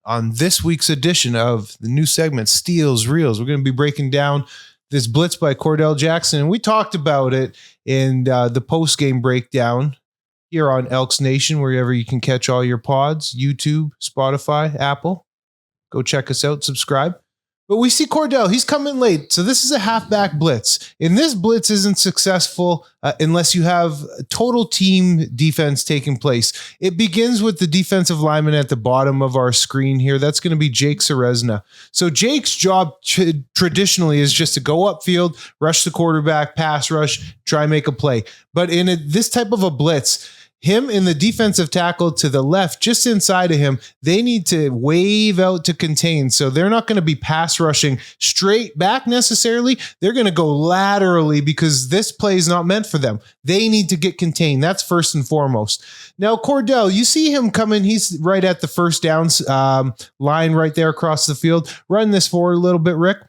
On this week's edition of the new segment, Steele's Reels, we're going to be breaking down this blitz by Cordell Jackson. And we talked about it in the post-game breakdown here on ElksNation, wherever you can catch all your pods, YouTube, Spotify, Apple. Go check us out, subscribe. But we see Cordell, he's coming late. So this is a halfback blitz. And this blitz isn't successful unless you have total team defense taking place. It begins with the defensive lineman at the bottom of our screen here. That's going to be Jake Serezna. So Jake's job traditionally is just to go upfield, rush the quarterback, pass rush, try and make a play. But in this type of a blitz, him and the defensive tackle to the left, just inside of him, they need to wave out to contain. So they're not going to be pass rushing straight back necessarily. They're going to go laterally because this play is not meant for them. They need to get contained. That's first and foremost. Now, Cordell, you see him coming. He's right at the first downs line right there across the field. Run this forward a little bit, Rick.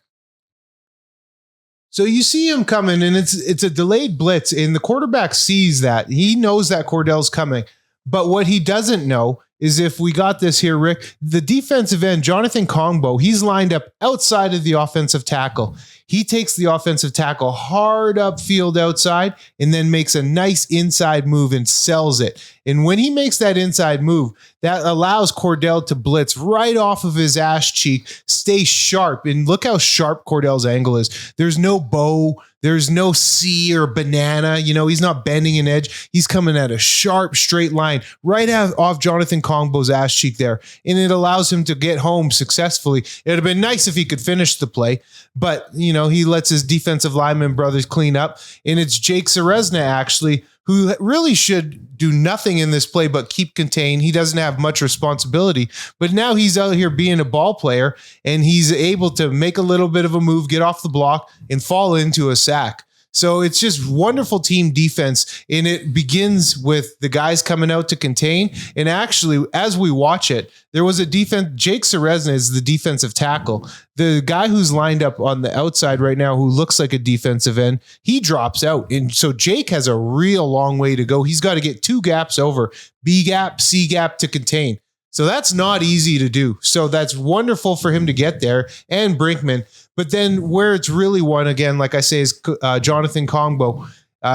So you see him coming, and it's a delayed blitz, and the quarterback sees that. He knows that Cordell's coming. But what he doesn't know is if we got this here, Rick, the defensive end, Jonathan Kongbo, he's lined up outside of the offensive tackle. He takes the offensive tackle hard upfield outside and then makes a nice inside move and sells it. And when he makes that inside move, that allows Cordell to blitz right off of his ass cheek, stay sharp. And look how sharp Cordell's angle is. There's no bow. There's no C or banana. You know, he's not bending an edge. He's coming at a sharp, straight line right off Jonathan Kongbo's ass cheek there. And it allows him to get home successfully. It would have been nice if he could finish the play, but, you know, he lets his defensive lineman brothers clean up. And it's Jake Serezna, actually, who really should do nothing in this play but keep contained. He doesn't have much responsibility, but now he's out here being a ball player, and he's able to make a little bit of a move, get off the block, and fall into a sack. So it's just wonderful team defense, and it begins with the guys coming out to contain. And actually, as we watch it, there was a defense. Jake Serezna is the defensive tackle. The guy who's lined up on the outside right now, who looks like a defensive end, he drops out. And so Jake has a real long way to go. He's got to get 2 gaps over, B gap, C gap to contain. So that's not easy to do. So that's wonderful for him to get there, and Brinkman. But then where it's really won, again, like I say, is Jonathan Kongbo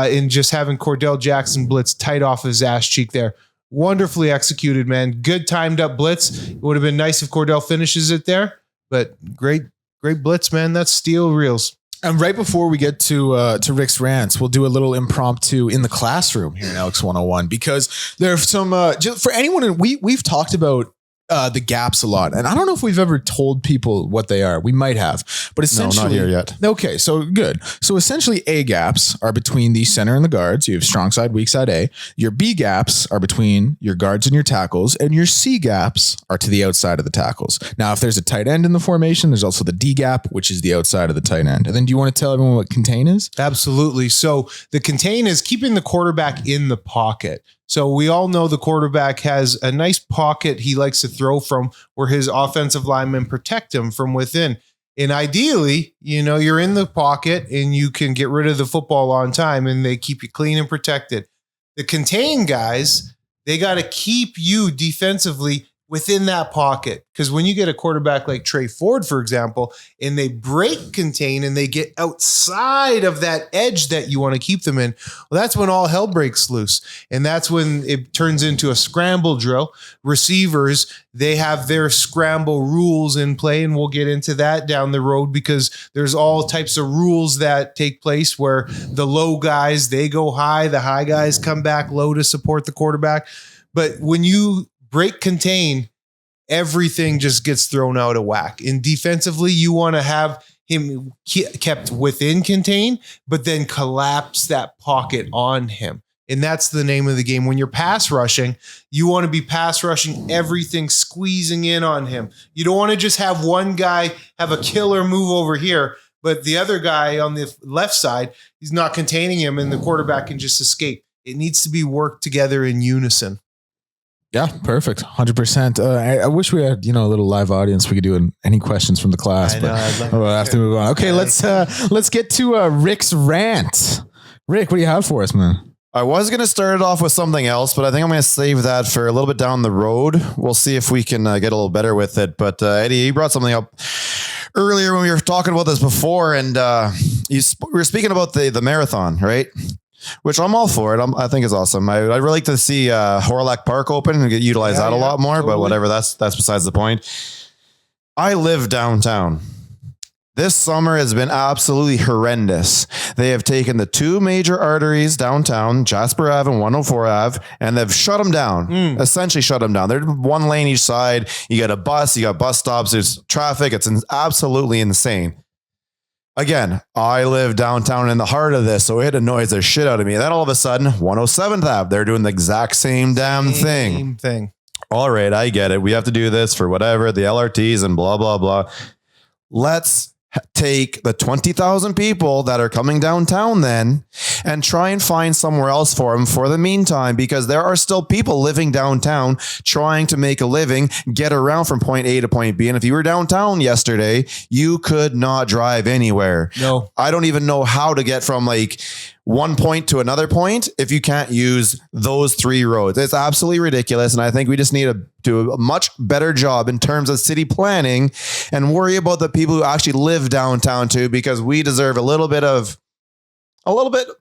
in just having Cordell Jackson blitz tight off his ass cheek there. Wonderfully executed, man. Good timed up blitz. It would have been nice if Cordell finishes it there, but great blitz, man. That's Steele reels. And right before we get to Rick's rants, we'll do a little impromptu in the classroom here in Elks 101, because there are some, just for anyone, we've talked about the gaps a lot. And I don't know if we've ever told people what they are. We might have, but essentially, no, not here yet. Okay. So good. So essentially A gaps are between the center and the guards. You have strong side, weak side A. Your B gaps are between your guards and your tackles, and your C gaps are to the outside of the tackles. Now, if there's a tight end in the formation, there's also the D gap, which is the outside of the tight end. And then do you want to tell everyone what contain is? Absolutely. So the contain is keeping the quarterback in the pocket. So we all know the quarterback has a nice pocket he likes to throw from, where his offensive linemen protect him from within. And ideally, you know, you're in the pocket and you can get rid of the football on time, and they keep you clean and protected. The contain guys, they got to keep you defensively within that pocket. Because when you get a quarterback like Trey Ford, for example, and they break contain and they get outside of that edge that you want to keep them in, well, that's when all hell breaks loose. And that's when it turns into a scramble drill. Receivers, they have their scramble rules in play, and we'll get into that down the road, because there's all types of rules that take place where the low guys, they go high, the high guys come back low to support the quarterback. But when you break contain, everything just gets thrown out of whack. And defensively, you want to have him kept within contain, but then collapse that pocket on him. And that's the name of the game. When you're pass rushing, you want to be pass rushing everything, squeezing in on him. You don't want to just have one guy have a killer move over here, but the other guy on the left side, he's not containing him, and the quarterback can just escape. It needs to be worked together in unison. Yeah, perfect. 100%. I wish we had, a little live audience. We could do any questions from the class, but we'll have to move on. Okay, let's get to Rick's rant. Rick, what do you have for us, man? I was going to start it off with something else, but I think I'm going to save that for a little bit down the road. We'll see if we can get a little better with it. But Eddie, you brought something up earlier when we were talking about this before, and we were speaking about the marathon, right? Which I'm all for it. I think is awesome. I'd really like to see Horlock Park open and utilize that a lot more, totally. But whatever, that's besides the point. I live downtown. This summer has been absolutely horrendous. They have taken the 2 major arteries downtown, Jasper Ave and 104 Ave, and they've shut them down, essentially shut them down. They're 1 lane each side. You got a bus, you got bus stops, there's traffic. It's absolutely insane. Again, I live downtown in the heart of this, so it annoys the shit out of me. Then all of a sudden, 107th Ave, they're doing the exact same damn thing. Same thing. All right, I get it. We have to do this for whatever, the LRTs and blah, blah, blah. Let's take the 20,000 people that are coming downtown then and try and find somewhere else for them for the meantime, because there are still people living downtown trying to make a living, get around from point A to point B. And if you were downtown yesterday, you could not drive anywhere. No. I don't even know how to get from like one point to another point if you can't use those 3 roads. It's absolutely ridiculous. And I think we just need to do a much better job in terms of city planning and worry about the people who actually live downtown too, because we deserve a little bit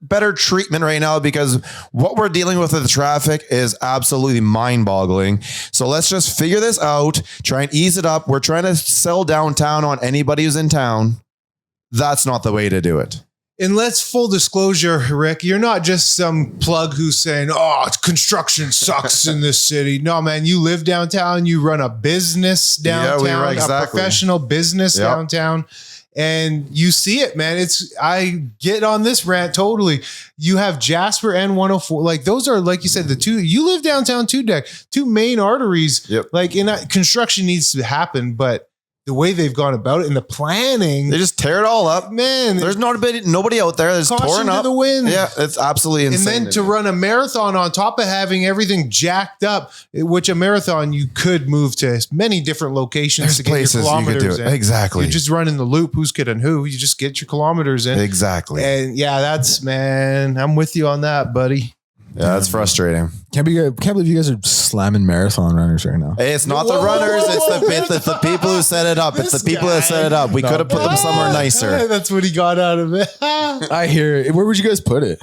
better treatment right now, because what we're dealing with the traffic is absolutely mind-boggling. So let's just figure this out, try and ease it up. We're trying to sell downtown on anybody who's in town. That's not the way to do it. And let's full disclosure, Rick, you're not just some plug who's saying, oh, construction sucks in this city. No, man, you live downtown. You run a business downtown, a professional business downtown. And you see it, man. I get on this rant totally. You have Jasper and 104. Like those are, like you said, the two, you live downtown two main arteries. Yep. Like construction needs to happen, but the way they've gone about it and the planning, they just tear it all up, man. There's nobody out there. There's torn up. To the wind. Yeah, it's absolutely insane. And then to run a marathon on top of having everything jacked up, which a marathon you could move to many different locations to get your kilometers you could do it. in. Exactly. You're just running the loop. Who's kidding who? You just get your kilometers in. Exactly. And yeah, man, I'm with you on that, buddy. Yeah, that's frustrating. Can't believe you guys are slamming marathon runners right now. Hey, it's not the runners. It's the people who set it up. It's the people that set it up. We could have put them somewhere nicer. That's what he got out of it. I hear it. Where would you guys put it?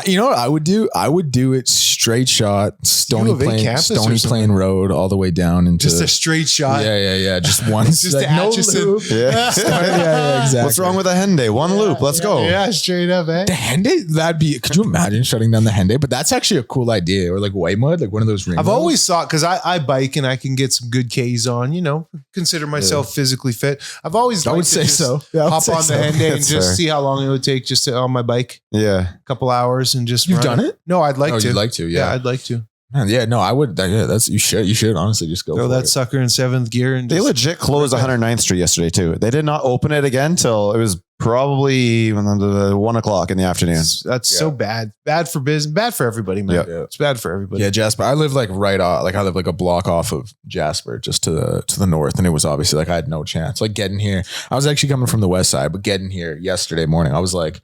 You know what I would do? I would do it straight shot, Stony Plain Road, all the way down into just a straight shot. Yeah. Just one. Just like, no loop. Yeah. Exactly. What's wrong with a Henday? One loop. Let's go. Yeah, straight up. Eh? The Henday, could you imagine shutting down the Henday? But that's actually a cool idea. Or like white mud, like one of those ring I've roads. always thought, because I bike and I can get some good Ks on, consider myself physically fit. I've always I would say so. Yeah, hop on the Henday and just see how long it would take just on my bike. Yeah. A couple hours and just You've done it? No, I'd like to. You'd like to, yeah. I'd like to. Man, yeah, no, I would. Yeah, you should honestly just go throw for that it. sucker in 7th gear. And they legit closed 109th Street yesterday too. They did not open it again till it was probably 1 o'clock in the afternoon. That's so bad. Bad for business. Bad for everybody, man. Yeah. It's bad for everybody. Yeah, Jasper. I live like right off. Like I live like a block off of Jasper, just to the north, and it was obviously like I had no chance. Like getting here, I was actually coming from the west side, but getting here yesterday morning, I was like,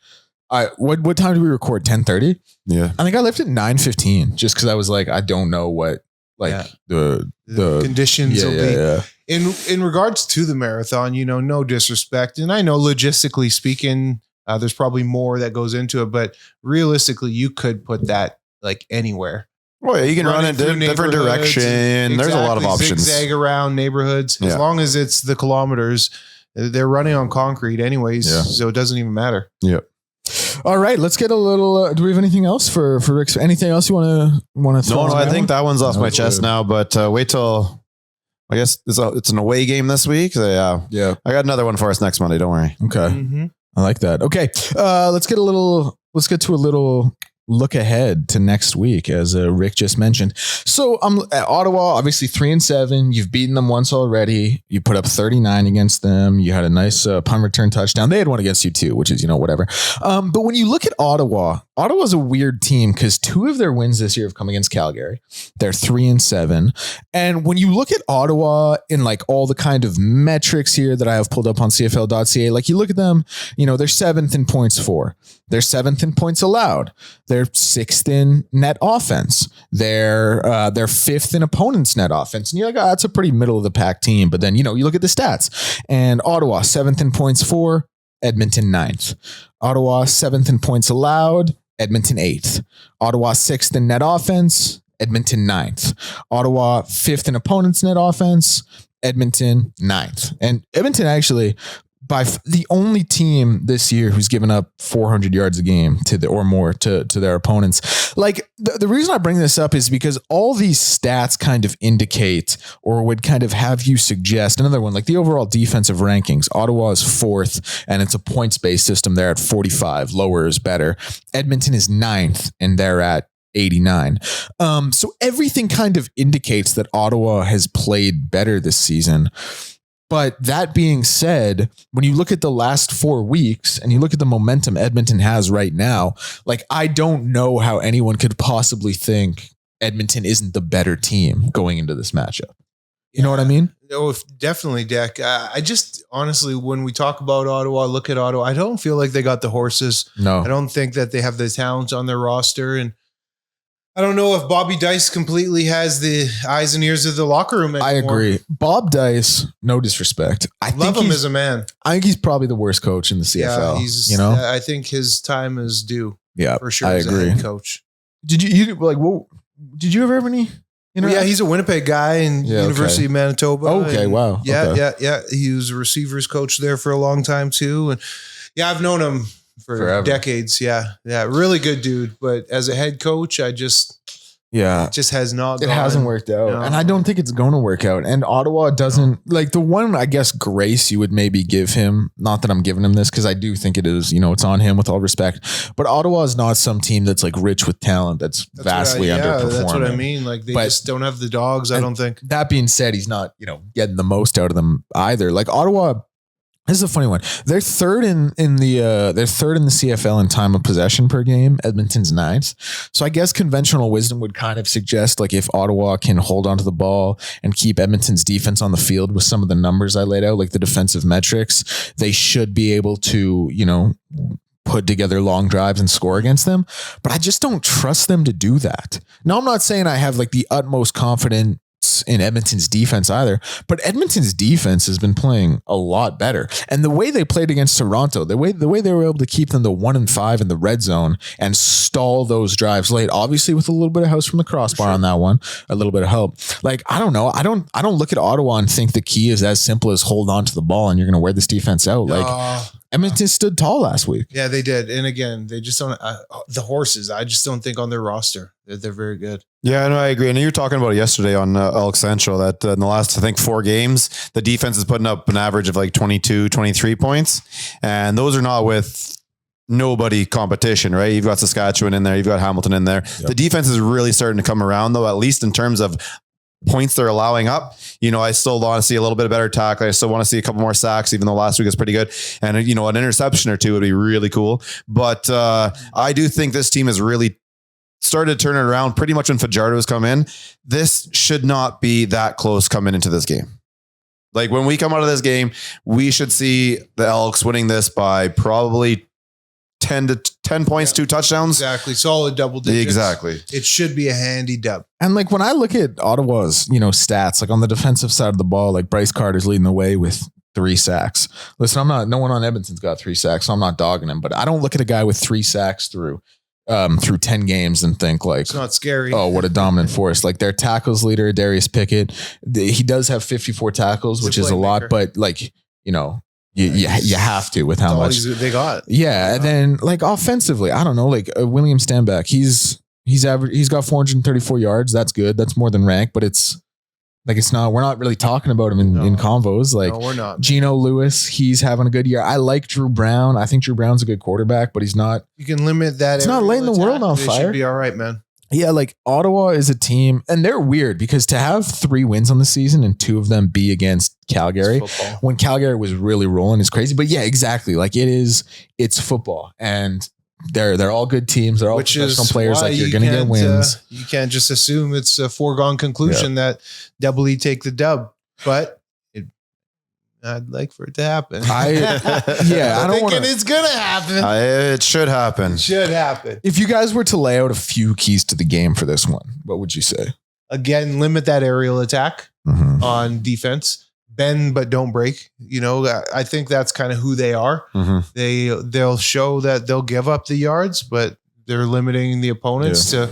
what time did we record? 10:30. Yeah, I think I left at 9:15, just because I was like, I don't know what the conditions will be. Yeah. In regards to the marathon, no disrespect, and I know logistically speaking, there's probably more that goes into it, but realistically, you could put that like anywhere. Well, you can run in different direction. There's a lot of options. Zigzag around neighborhoods, as long as it's the kilometers. They're running on concrete anyways, so it doesn't even matter. Yeah. All right, let's get a little. Do we have anything else for Rick? Anything else you want to throw? No, I think that one's off my chest now. But wait till I guess it's an away game this week. So yeah. I got another one for us next Monday. Don't worry. Okay, I like that. Okay, let's get to a little look ahead to next week, as Rick just mentioned. So at Ottawa, obviously 3-7. You've beaten them once already. You put up 39 against them. You had a nice punt return touchdown. They had one against you too, which is, whatever. But when you look at Ottawa's a weird team because 2 of their wins this year have come against Calgary. They're 3-7. And when you look at Ottawa in like all the kind of metrics here that I have pulled up on CFL.ca, like you look at them, they're 7th in points for. They're 7th in points allowed. They're 6th in net offense. They're 5th in opponents' net offense. And you're like, that's a pretty middle of the pack team. But then, you look at the stats, and Ottawa 7th in points for, Edmonton 9th. Ottawa 7th in points allowed, Edmonton 8th. Ottawa 6th in net offense, Edmonton 9th. Ottawa 5th in opponents' net offense, Edmonton 9th. And Edmonton actually, the only team this year who's given up 400 yards a game or more to their opponents. Like the reason I bring this up is because all these stats kind of indicate or would kind of have you suggest another one, like the overall defensive rankings. Ottawa is 4th and it's a points-based system. They're at 45. Lower is better. Edmonton is 9th and they're at 89. So everything kind of indicates that Ottawa has played better this season. But that being said, when you look at the last 4 weeks and you look at the momentum Edmonton has right now, like I don't know how anyone could possibly think Edmonton isn't the better team going into this matchup. You know what I mean? Oh, definitely, Deck. I just honestly, when we talk about Ottawa, look at Ottawa, I don't feel like they got the horses. No. I don't think that they have the talent on their roster. And I don't know if Bobby Dice completely has the eyes and ears of the locker room anymore. I agree. Bob Dice, no disrespect. I love him as a man. I think he's probably the worst coach in the CFL. Yeah, I think his time is due. Yeah, for sure. I as agree. A head coach. Did you like? Well, did you ever have any? Yeah, he's a Winnipeg guy in University of Manitoba. Okay, wow. Yeah. He was a receivers coach there for a long time too, and yeah, I've known him for forever. Decades. Yeah, really good dude. But as a head coach, it just has not. It hasn't worked out, and I don't think it's going to work out. And Ottawa doesn't like the one. I guess grace you would maybe give him. Not that I'm giving him this because I do think it is. It's on him with all respect. But Ottawa is not some team that's like rich with talent. That's vastly underperforming. That's what I mean. Like they just don't have the dogs. I don't think. That being said, he's not getting the most out of them either. Like Ottawa. This is a funny one. They're third in the CFL in time of possession per game. Edmonton's ninth. So I guess conventional wisdom would kind of suggest like if Ottawa can hold onto the ball and keep Edmonton's defense on the field with some of the numbers I laid out, like the defensive metrics, they should be able to, put together long drives and score against them. But I just don't trust them to do that. Now, I'm not saying I have like the utmost confidence in Edmonton's defense either, but Edmonton's defense has been playing a lot better. And the way they played against Toronto, the way they were able to keep them to 1-5 in the red zone and stall those drives late, obviously with a little bit of house from the crossbar on that one, a little bit of help. Like, I don't know. I don't look at Ottawa and think the key is as simple as hold on to the ball and you're going to wear this defense out. Like Edmonton stood tall last week. Yeah, they did. And again, they just don't, the horses, I just don't think on their roster they're very good. Yeah, no, I agree. And you were talking about it yesterday on ElksNation that in the last, I think, 4 games, the defense is putting up an average of like 22, 23 points. And those are not with nobody competition, right? You've got Saskatchewan in there. You've got Hamilton in there. Yep. The defense is really starting to come around, though, at least in terms of points they're allowing up. I still want to see a little bit better tackle. I still want to see a couple more sacks, even though last week was pretty good. And, an interception or two would be really cool. But I do think this team has really started to turn it around pretty much when Fajardo's come in. This should not be that close coming into this game. Like when we come out of this game, we should see the Elks winning this by probably 10 points, 2 touchdowns. Exactly. Solid double digits. Exactly. It should be a handy dub. And like when I look at Ottawa's, stats, like on the defensive side of the ball, like Bryce Carter's leading the way with 3 sacks. Listen, no one on Edmonton's got 3 sacks, so I'm not dogging him, but I don't look at a guy with 3 sacks through 10 games and think like, it's not scary. Oh, what a dominant force. Like their tackles leader, Darius Pickett, he does have 54 tackles, which is a lot, but like, you have to with how much they got. Yeah. And then like offensively, I don't know, like William Stanback, he's got 434 yards. That's good. That's more than rank, but we're not really talking about him in convos. Like no, we're not. Geno Lewis, he's having a good year. I like Drew Brown. I think Drew Brown's a good quarterback, but he's not. You can limit that. It's not lighting the world on fire. Should be all right, man. Yeah, like Ottawa is a team, and they're weird because to have 3 wins on the season and 2 of them be against Calgary, when Calgary was really rolling, is crazy. But yeah, exactly. Like it's football, and they're all good teams. They're all professional players. Like you're going to get wins. You can't just assume it's a foregone conclusion that Double E take the dub, but I'd like for it to happen. I don't want it's gonna happen. It should happen. If you guys were to lay out a few keys to the game for this one, what would you say? Again, limit that aerial attack on defense. Bend but don't break. I think that's kind of who they are. Mm-hmm. They'll show that they'll give up the yards, but they're limiting the opponents to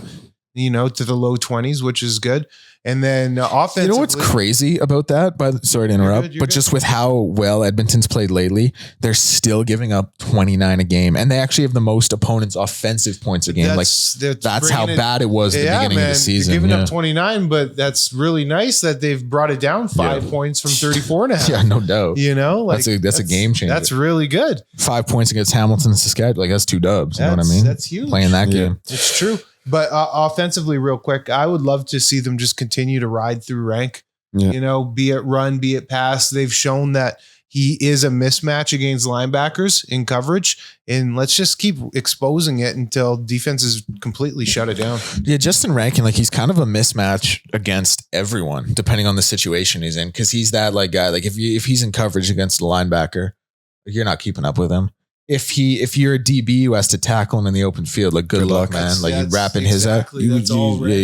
the low 20s, which is good. And then offensively, you know what's crazy about that? Sorry to interrupt, but just with how well Edmonton's played lately, they're still giving up 29 a game, and they actually have the most opponents' offensive points a game. That's how bad it was at the beginning of the season. You're giving up 29, but that's really nice that they've brought it down 5 points from 34.5. Yeah, no doubt. That's a game changer. That's really good. 5 points against Hamilton and Saskatchewan. Like that's 2 dubs. You know what I mean? That's huge. Playing that game. It's true. But offensively, real quick, I would love to see them just continue to ride through rank. be it run, be it pass. They've shown that he is a mismatch against linebackers in coverage, and let's just keep exposing it until defenses completely shut it down. Yeah, Justin Rankin, he's kind of a mismatch against everyone, depending on the situation he's in, because he's that guy. If he's in coverage against the linebacker, you're not keeping up with him. If you're a DB who has to tackle him in the open field, good luck, man. You wrapping his out. You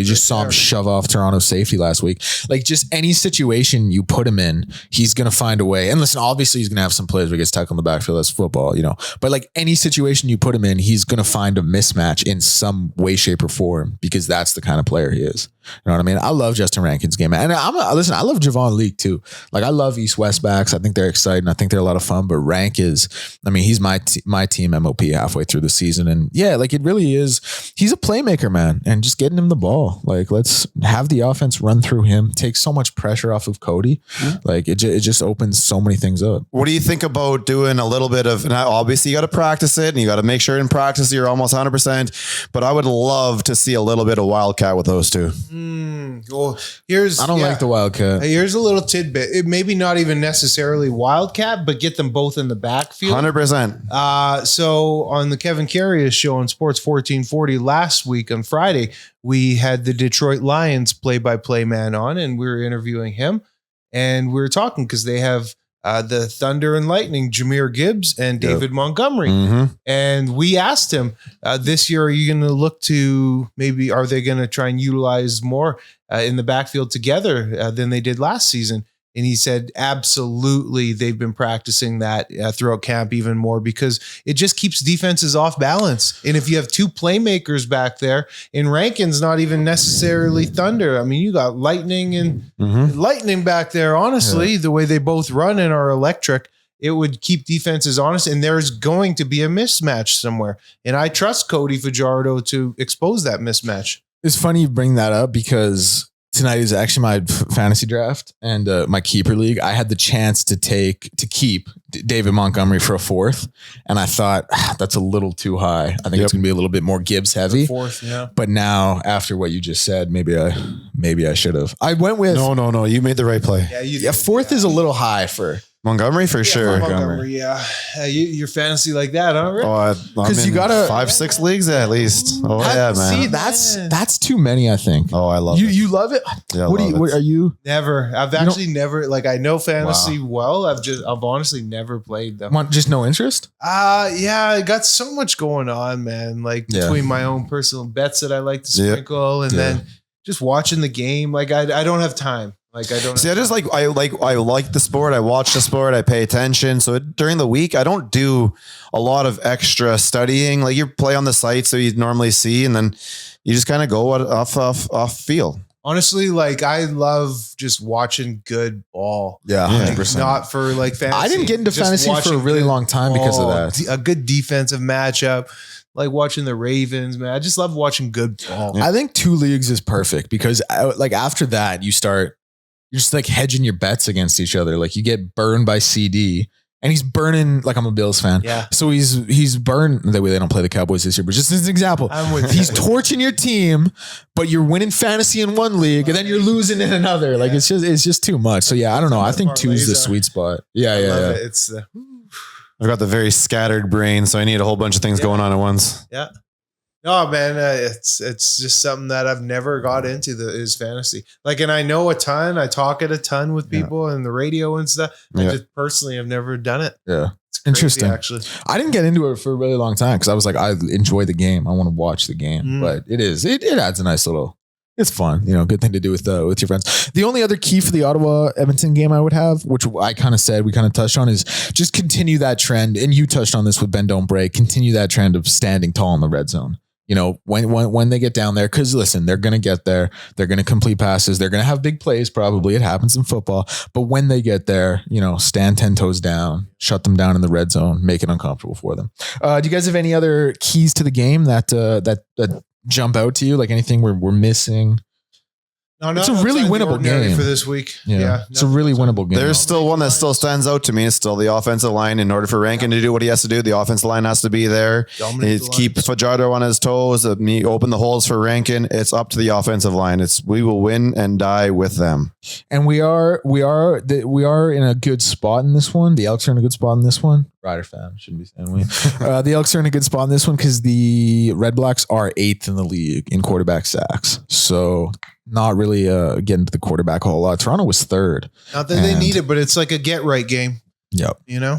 just saw him shove off Toronto safety last week. Just any situation you put him in, he's gonna find a way. And listen, obviously he's gonna have some plays where he gets tackled in the backfield. That's football, But any situation you put him in, he's gonna find a mismatch in some way, shape, or form because that's the kind of player he is. You know what I mean? I love Justin Rankin's game, and I love Javon Leake too. I love East-West backs. I think they're exciting. I think they're a lot of fun. But Rank is, he's my team MOP halfway through the season, and it really is. He's a playmaker, man, and just getting him the ball. Let's have the offense run through him. Takes so much pressure off of Cody. It just opens so many things up. What do you think about doing a little bit of? And obviously, you got to practice it, and you got to make sure in practice you're almost 100%. But I would love to see a little bit of Wildcat with those two. Well, I don't like the Wildcat. Here's a little tidbit. It maybe not even necessarily Wildcat, but get them both in the backfield. 100%. So on the Kevin Carrier show on Sports 1440 last week on Friday, we had the Detroit Lions play-by-play man on, and we were interviewing him, and we were talking because they have the Thunder and Lightning, Jahmyr Gibbs and David Montgomery. And we asked him this year, are you going to look to are they going to try and utilize more in the backfield together than they did last season? And he said, absolutely. They've been practicing that throughout camp even more because it just keeps defenses off balance. And if you have two playmakers back there, and Rankin's not even necessarily Thunder. You got Lightning and Lightning back there. Honestly, the way they both run and are electric, it would keep defenses honest. And there's going to be a mismatch somewhere. And I trust Cody Fajardo to expose that mismatch. It's funny you bring that up because tonight is actually my fantasy draft and my keeper league. I had the chance to keep David Montgomery for a fourth, and I thought that's a little too high. I think it's going to be a little bit more Gibbs heavy. Fourth, yeah. But now, after what you just said, maybe I should have. I went with no. You made the right play. Yeah, fourth is a little high for Montgomery for sure. Montgomery, yeah. Your fantasy like that, huh, Rick? Because you got 5-6 leagues at least. Oh yeah, man. See, that's too many. I think. Oh, I love it. You love it. Yeah, what are you? Never. I've actually never. I know fantasy well. I've honestly never played them. Just no interest? Yeah. I got so much going on, man. Between my own personal bets that I like to sprinkle, and then just watching the game. I don't have time. I don't see. I like the sport. I watch the sport. I pay attention. So during the week, I don't do a lot of extra studying. You play on the site, so you normally see, and then you just kind of go off feel. Honestly, I love just watching good ball. Yeah, 100%. Not for fantasy. I didn't get into fantasy for a really long time because of that. A good defensive matchup. Watching the Ravens, man. I just love watching good ball. I think 2 leagues is perfect because after that you're just hedging your bets against each other. You get burned by CD and he's burning, I'm a Bills fan. Yeah. So he's burned. That way they don't play the Cowboys this year, but just as an example, he's torching your team, but you're winning fantasy in one league and then you're losing in another. It's just too much. So yeah, I don't know. I think 2 is the sweet spot. Yeah. It. It's I've got the very scattered brain, so I need a whole bunch of things going on at once. Yeah. No, man, it's just something that I've never got into is fantasy. And I know a ton. I talk it a ton with people and the radio and stuff. I just personally have never done it. Yeah. It's crazy, interesting. Actually, I didn't get into it for a really long time because I was I enjoy the game. I want to watch the game, but it adds a nice little. It's fun, good thing to do with your friends. The only other key for the Ottawa Edmonton game I would have, which I kind of said, we kind of touched on, is just continue that trend. And you touched on this with Ben Don't Break. Continue that trend of standing tall in the red zone. When they get down there, because listen, they're going to get there. They're going to complete passes. They're going to have big plays. Probably it happens in football. But when they get there, stand 10 toes down, shut them down in the red zone, make it uncomfortable for them. Do you guys have any other keys to the game that jump out to you? Anything we're missing? No, it's a really winnable game for this week. Yeah, it's a really winnable game. There's still one that still stands out to me. It's still the offensive line. In order for Rankin to do what he has to do, the offensive line has to be there. Keep Fajardo on his toes. Open the holes for Rankin. It's up to the offensive line. We will win and die with them. And we are in a good spot in this one. The Elks are in a good spot in this one. Rider fan shouldn't be saying we. The Elks are in a good spot in this one because the Red Blacks are 8th in the league in quarterback sacks. So not really getting to the quarterback a whole lot. Toronto was 3rd. Not that they need it, but it's like a get right game. Yep. You know,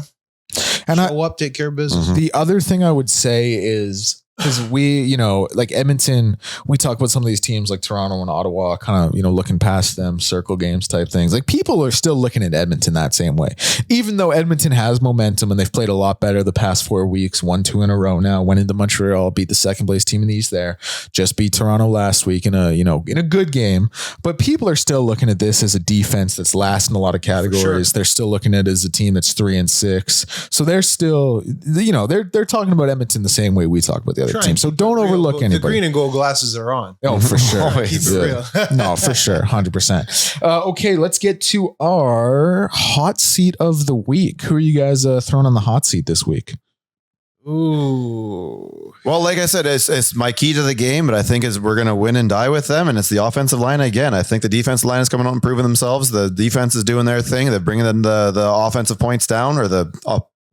and show up, take care of business. The other thing I would say is because we, like Edmonton, we talk about some of these teams like Toronto and Ottawa, kind of, looking past them, circle games type things. Like people are still looking at Edmonton that same way, even though Edmonton has momentum and they've played a lot better the past 4 weeks, 1-2 in a row now, went into Montreal, beat the second place team in the East there, just beat Toronto last week in a good game. But people are still looking at this as a defense that's last in a lot of categories. Sure. They're still looking at it as a team that's 3-6. So they're still, they're talking about Edmonton the same way we talk about the other team. So don't overlook anybody. The green and gold glasses are on. Oh, for sure. Keep it real. No, for sure. 100%. Okay, let's get to our hot seat of the week. Who are you guys throwing on the hot seat this week? Ooh. Well, like I said, it's my key to the game, but I think we're going to win and die with them. And it's the offensive line again. I think the defensive line is coming out and proving themselves. The defense is doing their thing. They're bringing the offensive points down, or the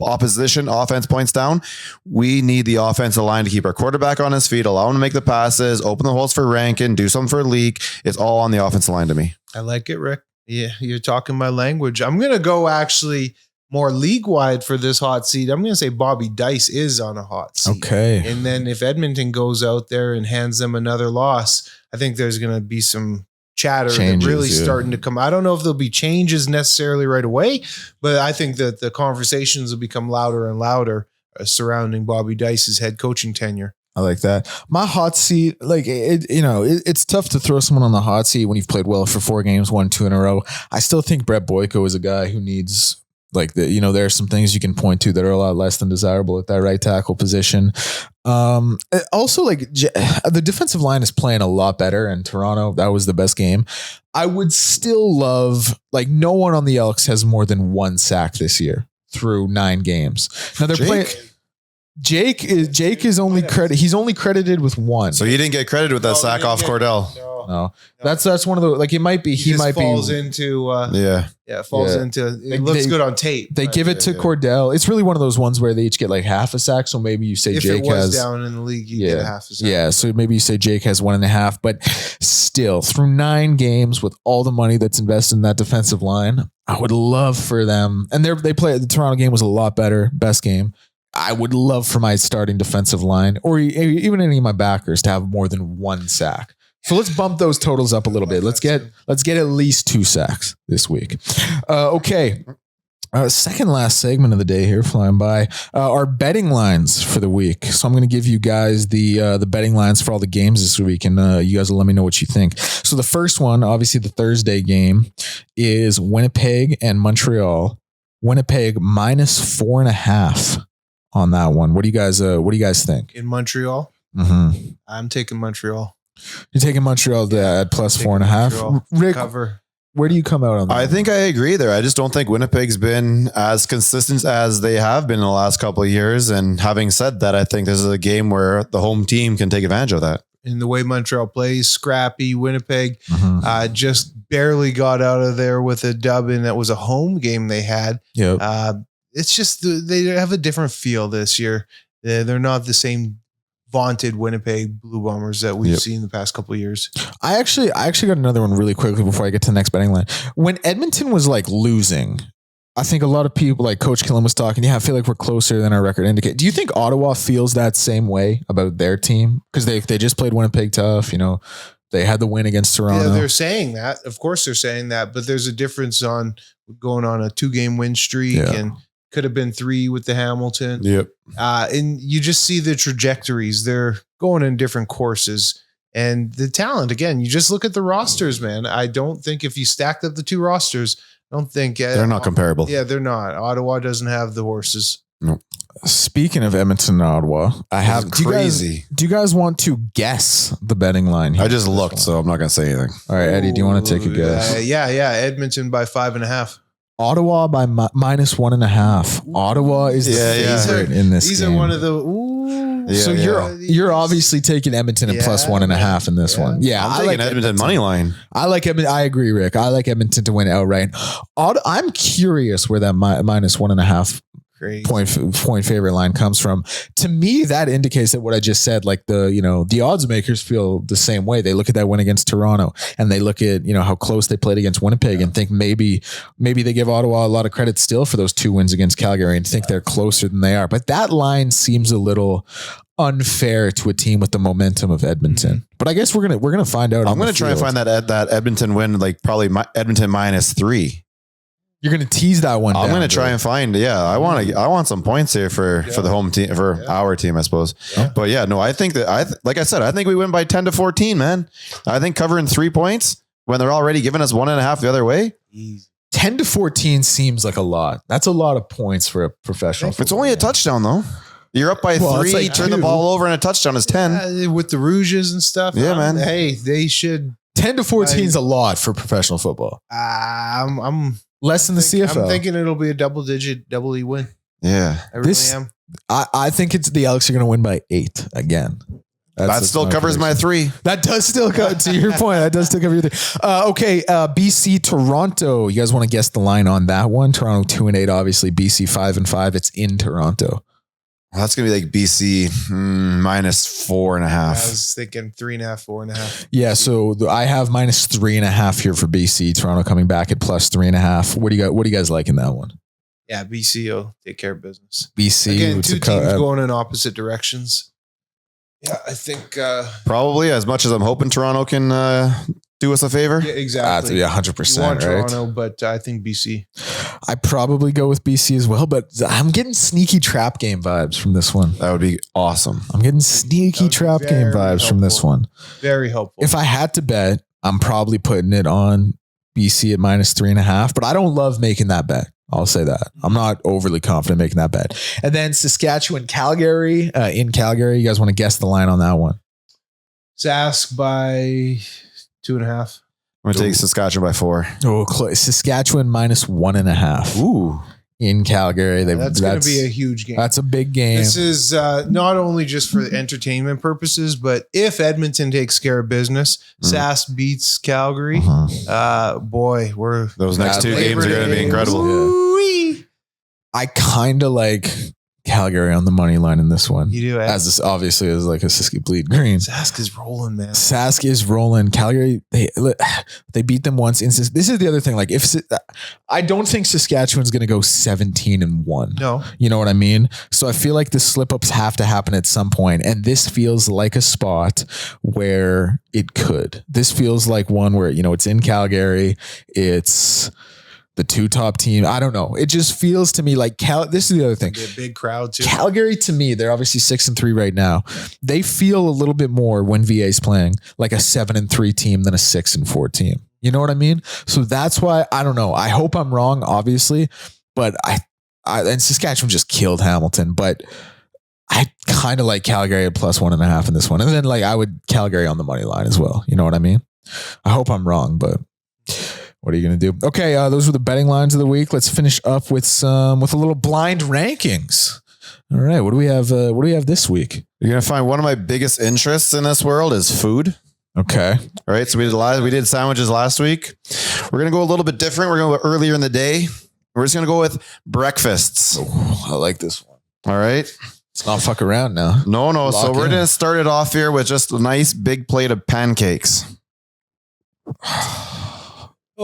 opposition offense points down. We need the offensive line to keep our quarterback on his feet, allow him to make the passes, open the holes for Rankin, do something for Leak. It's all on the offensive line to me. I like it, Rick. Yeah, you're talking my language. I'm going to go actually more league-wide for this hot seat. I'm going to say Bobby Dice is on a hot seat. Okay. And then if Edmonton goes out there and hands them another loss, I think there's going to be some chatter that really starting to come. I don't know if there'll be changes necessarily right away, but I think that the conversations will become louder and louder surrounding Bobby Dice's head coaching tenure. I like that. My hot seat, it's tough to throw someone on the hot seat when you've played well for 4 games, 1-2 in a row. I still think Brett Boyko is a guy who needs, there are some things you can point to that are a lot less than desirable at that right tackle position. Also, the defensive line is playing a lot better in Toronto. That was the best game. I would still love, no one on the Elks has more than 1 sack this year through 9 games. Now they're playing. Jake is only he's only credited with 1. So you didn't get credited with that sack off Cordell. No. That's one of the, it might be, he might falls be into, into, it looks good on tape. They give it to Cordell. It's really one of those ones where they each get half a sack. So maybe you say if Jake it was has down in the league, you get a half a sack. Yeah. So maybe you say Jake has 1.5, but still through 9 games with all the money that's invested in that defensive line, I would love for them. And they play, the Toronto game was a lot better, best game. I would love for my starting defensive line or even any of my backers to have more than 1 sack. So let's bump those totals up a little bit. Let's get at least 2 sacks this week. Okay. Second last segment of the day here, flying by, our betting lines for the week. So I'm going to give you guys the betting lines for all the games this week, and you guys will let me know what you think. So the first one, obviously the Thursday game, is Winnipeg and Montreal. Winnipeg -4.5 on that one. What do you guys think? In Montreal? Mm-hmm. I'm taking Montreal. You're taking Montreal at +4.5. Rick, cover. Where do you come out on that? I think I agree there. I just don't think Winnipeg's been as consistent as they have been in the last couple of years. And having said that, I think this is a game where the home team can take advantage of that. In the way Montreal plays, scrappy. Winnipeg just barely got out of there with a dub, and that was a home game they had. Yep. It's just they have a different feel this year. They're not the same vaunted Winnipeg Blue Bombers that we've seen the past couple of years. I actually got another one really quickly before I get to the next betting line. When Edmonton was losing, I think a lot of people, Coach Killen was talking, I feel like we're closer than our record indicate. Do you think Ottawa feels that same way about their team? Because they just played Winnipeg tough, they had the win against Toronto. Yeah, they're saying that. Of course they're saying that, but there's a difference on going on a 2-game win streak and could have been 3 with the Hamilton. Yep. And you just see the trajectories. They're going in different courses. And the talent, again, you just look at the rosters, man. I don't think if you stacked up the 2 rosters, I don't think they're not comparable. Yeah, they're not. Ottawa doesn't have the horses. Nope. Speaking of Edmonton and Ottawa, I have crazy. Do you guys want to guess the betting line here? I just looked, so I'm not going to say anything. All right, Eddie, do you want to take a guess? Yeah. Edmonton by 5.5. Ottawa by minus 1.5. Ottawa is the favorite in this These game. are one of the. So you're obviously taking Edmonton at plus 1.5 in this one. Yeah, I'm taking Edmonton money line. I like Edmonton. I agree, Rick. I like Edmonton to win outright. I'm curious where that minus 1.5 point favorite line comes from. To me, that indicates that what I just said, like the odds makers feel the same way. They look at that win against Toronto and they look at, how close they played against Winnipeg and think maybe they give Ottawa a lot of credit still for those 2 wins against Calgary and think they're closer than they are. But that line seems a little unfair to a team with the momentum of Edmonton. But I guess we're gonna find out. I'm gonna try and find that Edmonton win, like probably Edmonton -3. You're going to tease that one. I'm going to try and find. Yeah, I want some points here for the home team, for our team, I suppose. Yeah. But yeah, no, I think that like I said, I think we win by 10 to 14, man. I think covering 3 points when they're already giving us 1.5 the other way. 10 to 14 seems like a lot. That's a lot of points for a professional. It's only a touchdown though. You're up by 3, like turn the ball over and a touchdown is 10. Yeah, with the Rouges and stuff. Yeah, man. Hey, they should. 10 to 14 is a lot for professional football. I'm less than the CFL. I'm thinking it'll be a double E win. Yeah. I really am. I think the Elks are going to win by 8 again. That still covers my 3. That does still cover, to your point. That does still cover your 3. Okay. BC Toronto. You guys want to guess the line on that one? Toronto 2-8, obviously. BC 5-5. It's in Toronto. Well, that's going to be like BC -4.5. I was thinking 3.5, 4.5. Yeah. So I have -3.5 here for BC. Toronto coming back at +3.5. What do you guys like in that one? Yeah. BC will take care of business. BC. Again, 2 teams going in opposite directions. Yeah. I think probably as much as I'm hoping Toronto can do us a favor. Yeah, exactly. 100%. You want right? Toronto, but I think BC. I probably go with BC as well, but I'm getting sneaky trap game vibes from this one. That would be awesome. I'm getting sneaky trap game vibes from this one. Very helpful. If I had to bet, I'm probably putting it on BC at -3.5, but I don't love making that bet. I'll say that. I'm not overly confident making that bet. And then Saskatchewan, Calgary, in Calgary. You guys want to guess the line on that one? Sask by 2.5. I'm going to take Saskatchewan by 4. Oh, Saskatchewan -1.5. Ooh. In Calgary. That's going to be a huge game. That's a big game. This is not only just for entertainment purposes, but if Edmonton takes care of business, Sask beats Calgary. Boy, those next 2 games are going to be incredible. Yeah. I kind of like Calgary on the money line in this one. You do, as this obviously is like a Siski bleed green. Sask is rolling, man. Sask is rolling. Calgary, they beat them once. This is the other thing. Like I don't think Saskatchewan's going to go 17-1. No, you know what I mean. So I feel like the slip ups have to happen at some point, and this feels like a spot where it could. This feels like one where it's in Calgary. It's the 2 top team. I don't know. It just feels to me like this is the other thing. A big crowd too. Calgary, to me, they're obviously 6-3 right now. They feel a little bit more when VA's playing like a 7-3 team than a 6-4 team. You know what I mean? So that's why I don't know. I hope I'm wrong, obviously, but and Saskatchewan just killed Hamilton, but I kind of like Calgary at +1.5 in this one. And then I would Calgary on the money line as well. You know what I mean? I hope I'm wrong, but what are you going to do? Okay, those were the betting lines of the week. Let's finish up with a little blind rankings. All right, what do we have? What do we have this week? You're going to find one of my biggest interests in this world is food. Okay. All right, so we did sandwiches last week. We're going to go a little bit different. We're going to go earlier in the day. We're just going to go with breakfasts. Oh, I like this one. All right. Let's not fuck around now. No. So we're going to start it off here with just a nice big plate of pancakes.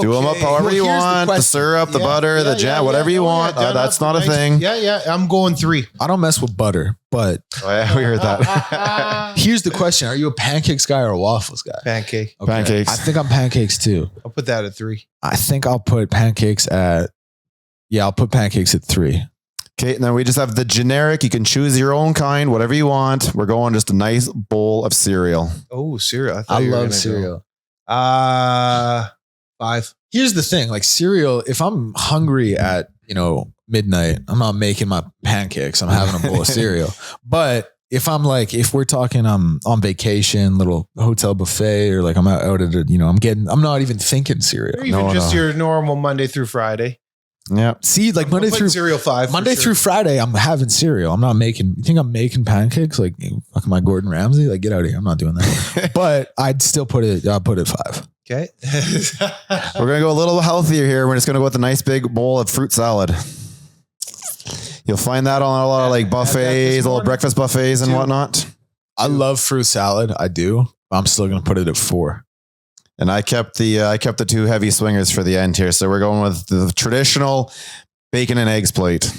Do them up however you want. The syrup, the butter, the jam, whatever you want. That's not a thing. Yeah. I'm going 3. I don't mess with butter, but we heard that. Here's the question. Are you a pancakes guy or a waffles guy? Pancake. Okay. Pancakes. I think I'm pancakes too. I'll put that at 3. I think I'll put pancakes at 3. Okay, and then we just have the generic. You can choose your own kind, whatever you want. We're going just a nice bowl of cereal. Oh, cereal. I love cereal. 5. Here's the thing, like cereal, if I'm hungry at, midnight, I'm not making my pancakes. I'm having a bowl of cereal. But if we're talking, I'm on vacation, little hotel buffet, or like I'm out at I'm not even thinking cereal. Or even your normal Monday through Friday. Yeah. See, like Monday through cereal 5. Monday through Friday, I'm having cereal. I'm not making. You think I'm making pancakes? Like fucking my Gordon Ramsay? Like get out of here. I'm not doing that. But I'd still put it 5. Okay. We're gonna go a little healthier here. We're just gonna go with a nice big bowl of fruit salad. You'll find that on a lot of like buffets, little breakfast buffets and whatnot. I love fruit salad. I do. I'm still gonna put it at 4. And I kept the 2 heavy swingers for the end here. So we're going with the traditional bacon and eggs plate.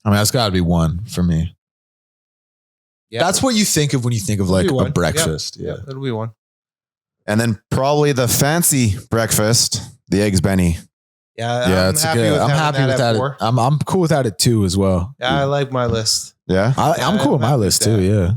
I mean, that's got to be 1 for me. Yeah, that's what you think of when you think of like a breakfast. Yeah, that'll be 1. And then probably the fancy breakfast, the eggs Benny. Yeah, it's good. I'm happy with that. I'm cool with that at 2 as well. Yeah, I like my list. Yeah, I'm cool with my list too. Yeah,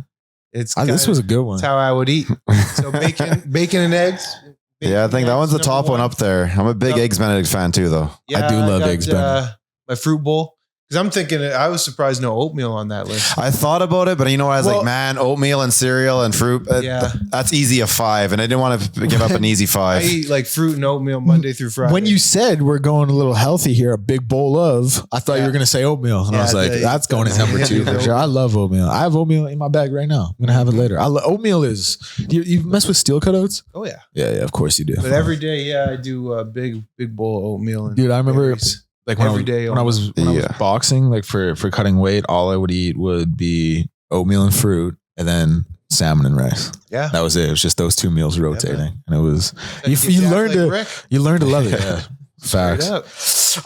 this was a good one. That's how I would eat. So bacon and eggs. I think that one's the top one up there. I'm a big Eggs Benedict fan too, though. Yeah, I do love Eggs Benedict. My fruit bowl. Because I'm thinking, I was surprised no oatmeal on that list. I thought about it, but I was like, man, oatmeal and cereal and fruit, that's easy a 5. And I didn't want to give up an easy 5. I eat like fruit and oatmeal Monday through Friday. When you said we're going a little healthy here, a big bowl of, I thought you were going to say oatmeal. And I was like, that's going as number 2 for sure. I love oatmeal. I have oatmeal in my bag right now. I'm going to have it later. Oatmeal is, you mess with Steele cutouts? Oh, yeah. Yeah, of course you do. But every day, I do a big bowl of oatmeal. And dude, I remember... berries. Like when I was boxing, like for cutting weight, all I would eat would be oatmeal and fruit, and then salmon and rice. Yeah, that was it. It was just those 2 meals rotating, and it was you learned to love it. Yeah, facts.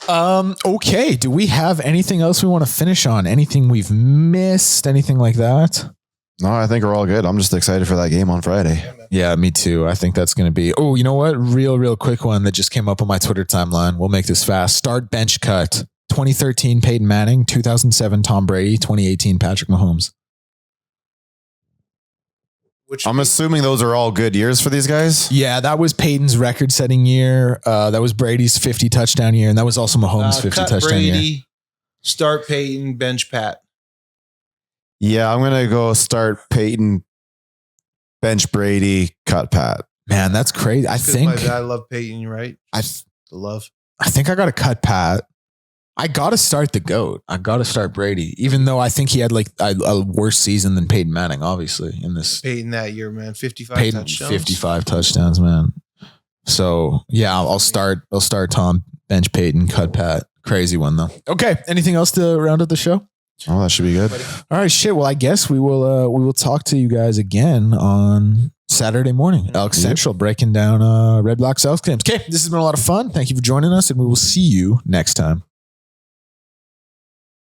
Okay, do we have anything else we want to finish on? Anything we've missed? Anything like that? No, I think we're all good. I'm just excited for that game on Friday. Yeah, me too. I think that's going to be... Oh, you know what? Real quick one that just came up on my Twitter timeline. We'll make this fast. Start bench cut. 2013 Peyton Manning, 2007 Tom Brady, 2018 Patrick Mahomes. I'm assuming those are all good years for these guys. Yeah, that was Peyton's record-setting year. That was Brady's 50 touchdown year, and that was also Mahomes' 50 touchdown Brady, year. Start Peyton, bench Pat. Yeah, I'm going to go start Peyton, bench Brady, cut Pat. Man, that's crazy. I love Peyton, right? I think I got to cut Pat. I got to start the GOAT. I got to start Brady, even though I think he had like a worse season than Peyton Manning, obviously, in this. Peyton that year, man. 55 touchdowns. 55 touchdowns, man. So, yeah, I'll start Tom, bench Peyton, cut Pat. Crazy one, though. Okay, anything else to round up the show? Oh, that should be good. All right, shit. Well, I guess we will talk to you guys again on Saturday morning. Elks Central breaking down Red Blacks Elks games. Okay, this has been a lot of fun. Thank you for joining us, and we will see you next time.